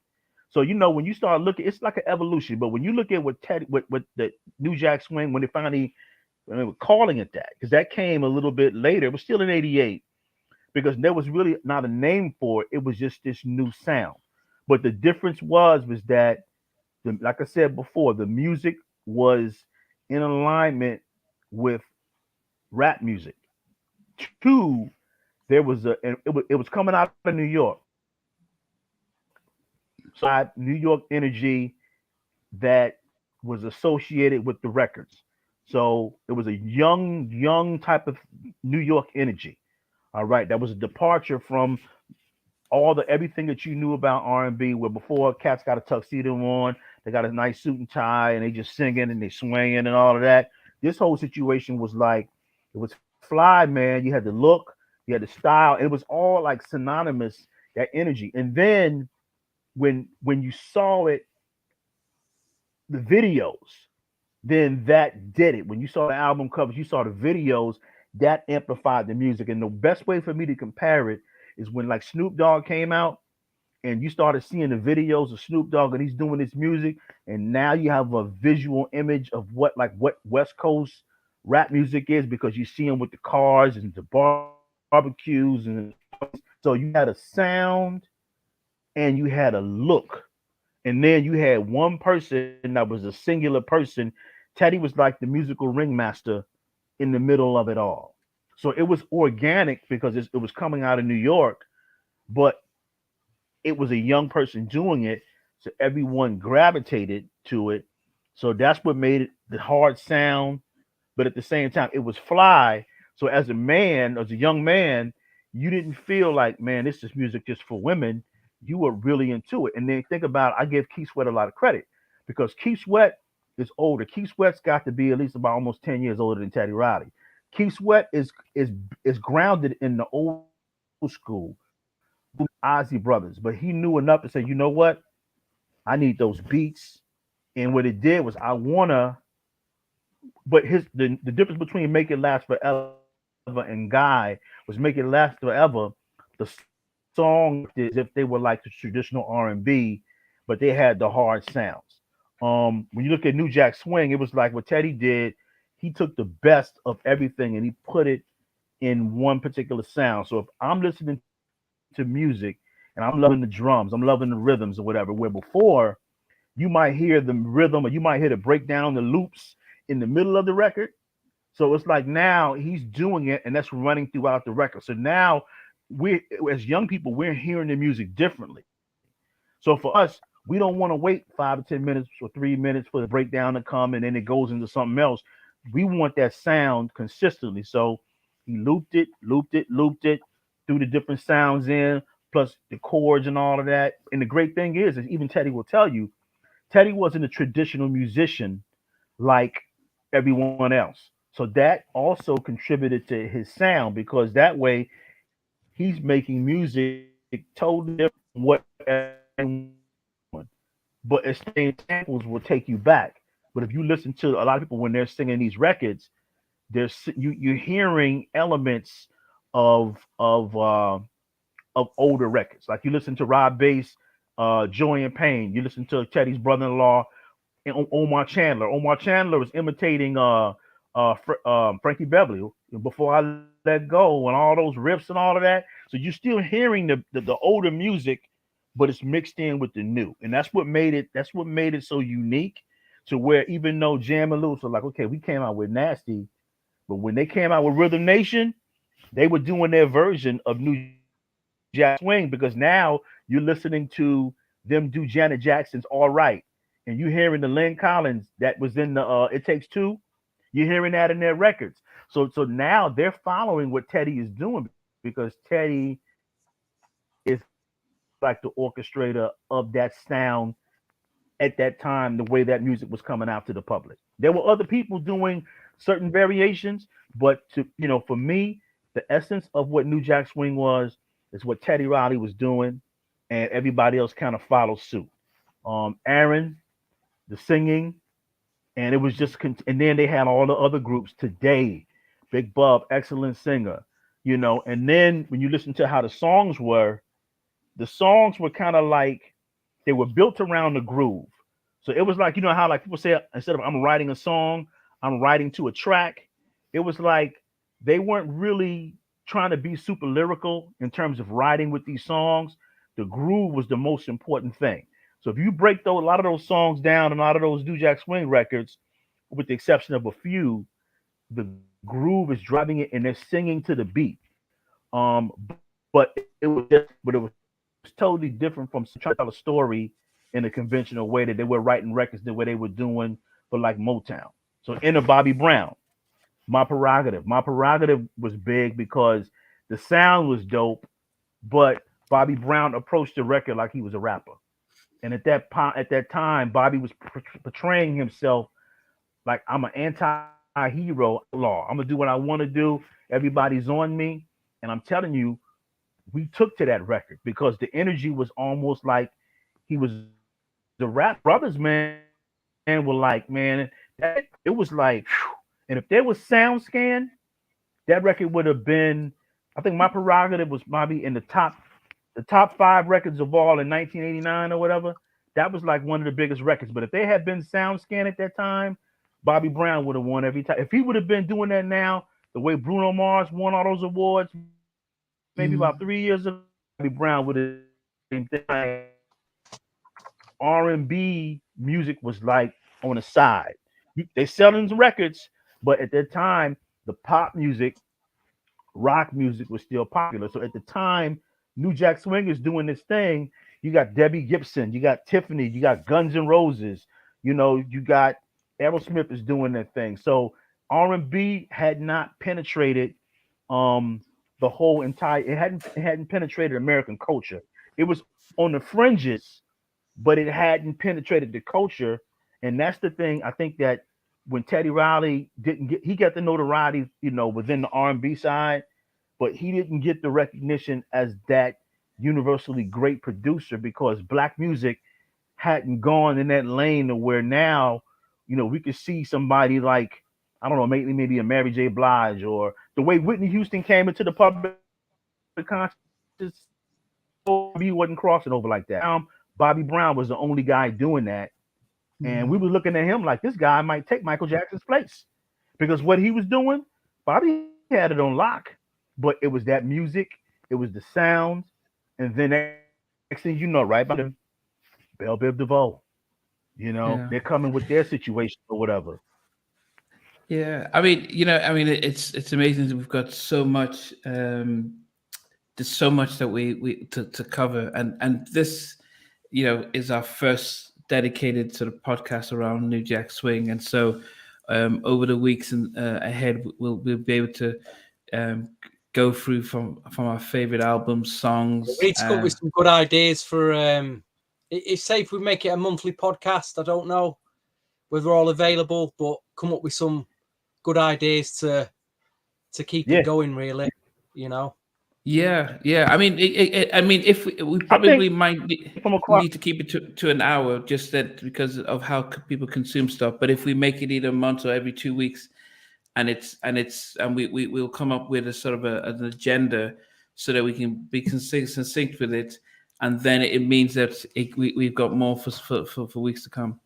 So when you start looking, it's like an evolution. But when you look at what the New Jack Swing, when they were calling it that, because that came a little bit later, it was still in '88, because there was really not a name for it. It was just this new sound. But the difference was that, like I said before, the music was in alignment with rap music. Two, there was and it was coming out of New York. So I had New York energy that was associated with the records. So it was a young type of New York energy. All right, that was a departure from everything that you knew about R&B, where before cats got a tuxedo on, they got a nice suit and tie, and they just singing and they swinging and all of that. This whole situation was like, it was fly, man. You had the look, you had the style, and it was all like synonymous, that energy. And then when you saw it, the videos, then that did it. When you saw the album covers, you saw the videos, that amplified the music. And the best way for me to compare it is when like Snoop Dogg came out, and you started seeing the videos of Snoop Dogg and he's doing this music, and now you have a visual image of what West Coast rap music is, because you see them with the cars and the barbecues, and so you had a sound and you had a look, and then you had one person that was a singular person. Teddy was like the musical ringmaster in the middle of it all. So it was organic because it was coming out of New York, but it was a young person doing it, so everyone gravitated to it. So that's what made it the hard sound. but at the same time, it was fly. So as a man, as a young man, you didn't feel like, man, this is music just for women. You were really into it. And then think about, I give Keith Sweat a lot of credit because Keith Sweat is older. Keith Sweat's got to be at least about almost 10 years older than Teddy Riley. Keith Sweat is grounded in the old school Ozzy brothers, but he knew enough to say, you know what? I need those beats. And what it did was I wanna, but the difference between Make It Last Forever and Guy was Make It Last Forever. The song is if they were like the traditional R&B, but they had the hard sounds. When you look at New Jack Swing, it was like what Teddy did. He took the best of everything and he put it in one particular sound. So if I'm listening to music and I'm loving the drums, I'm loving the rhythms or whatever, where before you might hear the rhythm or you might hear the breakdown, the loops in the middle of the record. So it's like now he's doing it and that's running throughout the record. So now we, as young people, we're hearing the music differently. So for us, we don't want to wait 5 to 10 minutes or 3 minutes for the breakdown to come and then it goes into something else. We want that sound consistently. So he looped it, threw the different sounds in, plus the chords and all of that. And the great thing is even Teddy will tell you, Teddy wasn't a traditional musician like everyone else. So that also contributed to his sound because that way he's making music totally different from what everyone. But as same samples will take you back. But if you listen to a lot of people when they're singing these records, you're hearing elements of older records. Like you listen to Rob Bass, Joy and Pain. You listen to Teddy's brother-in-law, and Omar Chandler. Omar Chandler was imitating Frankie Beverly Before I Let Go and all those riffs and all of that. So you're still hearing the older music, but it's mixed in with the new, and that's what made it so unique. To where even though Jam and Lewis were like, okay, we came out with Nasty, but when they came out with Rhythm Nation, they were doing their version of New Jack Swing because now you're listening to them do Janet Jackson's All Right, and you hearing the Lynn Collins that was in the It Takes Two. You're hearing that in their records. So now they're following what Teddy is doing because Teddy is like the orchestrator of that sound at that time, the way that music was coming out to the public. There were other people doing certain variations, but for me, the essence of what New Jack Swing was is what Teddy Riley was doing, and everybody else kind of followed suit. Aaron, the singing, and it was just, and then they had all the other groups today, Big Bub, excellent singer, and then when you listen to how the songs were kind of like they were built around the groove. So it was like, how like people say, instead of I'm writing a song, I'm writing to a track. It was like they weren't really trying to be super lyrical in terms of writing with these songs. The groove was the most important thing. So if you break a lot of those songs down and a lot of those New Jack Swing records, with the exception of a few, the groove is driving it and they're singing to the beat. But it was totally different from trying to tell a story in a conventional way that they were writing records the way they were doing for like Motown. So Enter Bobby Brown, My Prerogative. My Prerogative was big because the sound was dope, but Bobby Brown approached the record like he was a rapper. And at that time, Bobby was portraying himself like I'm an anti-hero law. I'm gonna do what I want to do. Everybody's on me, and I'm telling you, we took to that record because the energy was almost like he was the rap brothers, man. And were like, man, it was like, whew. And if there was SoundScan, that record would have been. I think My Prerogative was probably in the top 5 records of all in 1989 or whatever. That was like one of the biggest records. But if they had been SoundScan at that time, Bobby Brown would have won every time. If he would have been doing that now, the way Bruno Mars won all those awards, maybe about 3 years ago, Bobby Brown would have. R&B music was like on the side. They selling some records, but at that time, the pop music, rock music was still popular. So at the time, New Jack Swing is doing this thing. You got Debbie Gibson, you got Tiffany, you got Guns N' Roses, you got Aerosmith is doing that thing. So R&B had not penetrated the whole entire. It hadn't penetrated American culture. It was on the fringes, but it hadn't penetrated the culture. And that's the thing. I think that when Teddy Riley he got the notoriety, within the R&B side, but he didn't get the recognition as that universally great producer because black music hadn't gone in that lane to where now, we could see somebody like, I don't know, maybe a Mary J. Blige, or the way Whitney Houston came into the public conscious. He wasn't crossing over like that. Bobby Brown was the only guy doing that, and we were looking at him like this guy might take Michael Jackson's place because what he was doing, Bobby had it on lock. But it was that music, it was the sound, and then next thing you know, right by them, Belle Biv DeVoe, they're coming with their situation or whatever. Yeah, I mean, it's amazing that we've got so much. There's so much that we to cover, and this, is our first dedicated sort of podcast around New Jack Swing, and so over the weeks and ahead, we'll be able to go through from our favorite albums, songs. We need to come up with some good ideas for. It's safe if we make it a monthly podcast. I don't know whether we're all available, but come up with some good ideas to keep it going. Really, Yeah. I mean, if we probably might need to keep it to an hour, just that because of how people consume stuff. But if we make it either a month or every 2 weeks, and we'll come up with a sort of an agenda so that we can be succinct with it, and then it means that we've got more for weeks to come.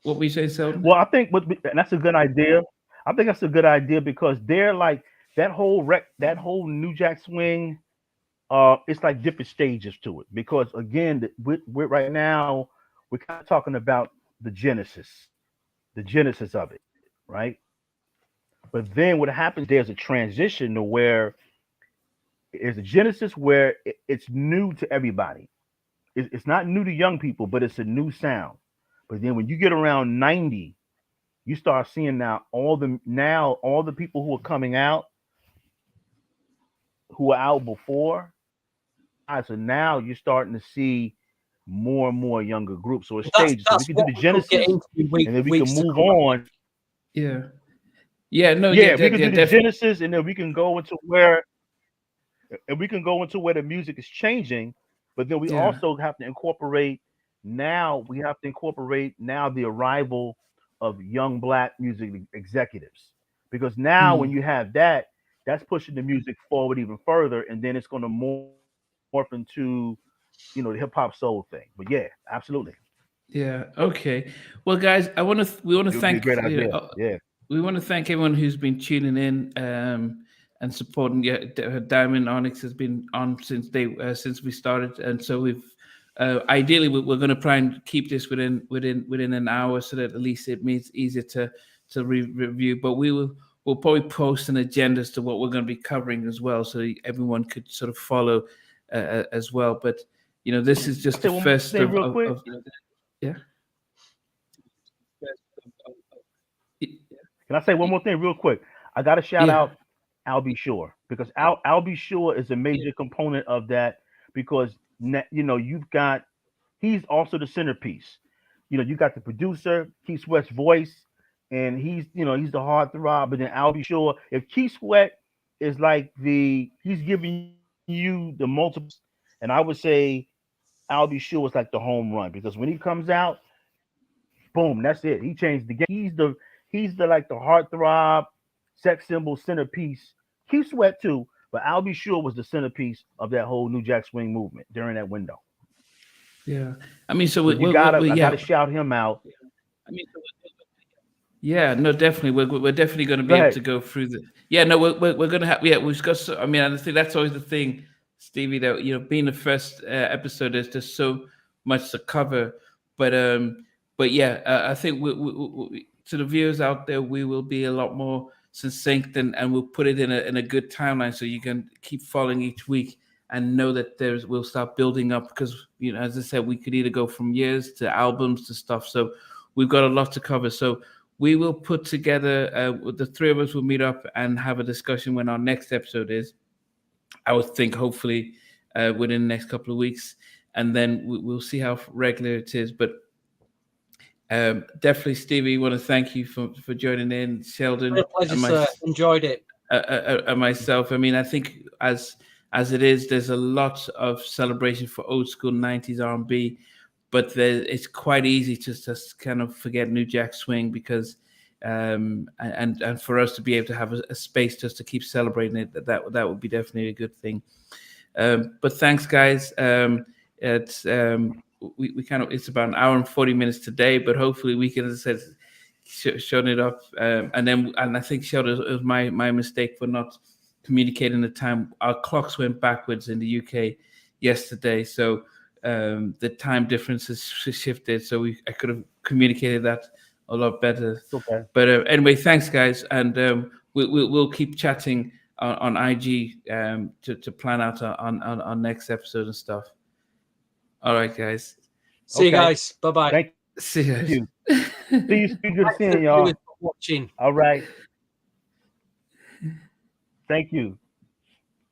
What were you saying, Sheldon? Well, I think that's a good idea. I think that's a good idea because they're like that whole New Jack Swing. It's like different stages to it because again, we're right now we're kind of talking about the genesis of it, right? But then what happens? There's a transition to where there's a genesis where it's new to everybody. It's not new to young people, but it's a new sound. But then when you get around 90, you start seeing now all the people who are coming out, who were out before. So now you're starting to see more and more younger groups. So it's stages. So we can do the genesis, and then we can move on. Yeah. We can do the genesis, and then we can go into where the music is changing. But then we also have to incorporate now the arrival of young black music executives, because now when you have that's pushing the music forward even further, and then it's going to morph into the hip hop soul thing. But yeah, absolutely. Yeah. Okay. Well, guys, we want to thank. We want to thank everyone who's been tuning in and supporting. Diamond Onyx has been on since we started, and so we've. Ideally, we're going to try and keep this within an hour, so that at least it means easier to review. But we'll probably post an agenda as to what we're going to be covering as well, so everyone could sort of follow as well. But this is just the first of yeah. Can I say one more thing real quick? I got to shout out Al B. Sure, because Al B. Sure is a major component of that, because he's also the centerpiece. You got the producer, Keith Sweat's voice, and he's the heartthrob. But then Al B. Sure, if Keith Sweat is like he's giving you the multiple, and I would say Al B. Sure is like the home run, because when he comes out, boom, that's it. He changed the game. He's the like the heartthrob, sex symbol, centerpiece. Keith Sweat too, but Al B. Sure was the centerpiece of that whole New Jack Swing movement during that window. Yeah, I mean, so I gotta shout him out. Yeah, no, definitely. We're definitely going to be able to go through the. Yeah, no, we're going to have. Yeah, we've got. I mean, I think that's always the thing, Stevie. That being the first episode, there's just so much to cover. But yeah, I think we, to the viewers out there, we will be a lot more succinct, and we'll put it in a good timeline, so you can keep following each week and know that we'll start building up, because as I said, we could either go from years to albums to stuff. So we've got a lot to cover. So we will put together. The three of us will meet up and have a discussion when our next episode is. I would think hopefully within the next couple of weeks, and then we'll see how regular it is. But definitely, Stevie, want to thank you for joining in. Sheldon, Real pleasure, sir. Enjoyed it. And myself. I mean, I think as it is, there's a lot of celebration for old school 90s R&B, but it's quite easy to just kind of forget New Jack Swing because and for us to be able to have a space just to keep celebrating it, that would be definitely a good thing. But thanks, guys. It's we kind of, it's about an hour and 40 minutes today, but hopefully we can, as I said, shut it up. And I think, Sheldon, it was my mistake for not communicating the time. Our clocks went backwards in the UK yesterday, so the time difference has shifted. So I could have communicated that a lot better. Okay. But anyway, thanks, guys, and we'll keep chatting on IG to plan out on next episode and stuff. All right, guys. See you guys. Bye-bye. Thank See you. you. See you. Good seeing y'all. Watching. All right. Thank you.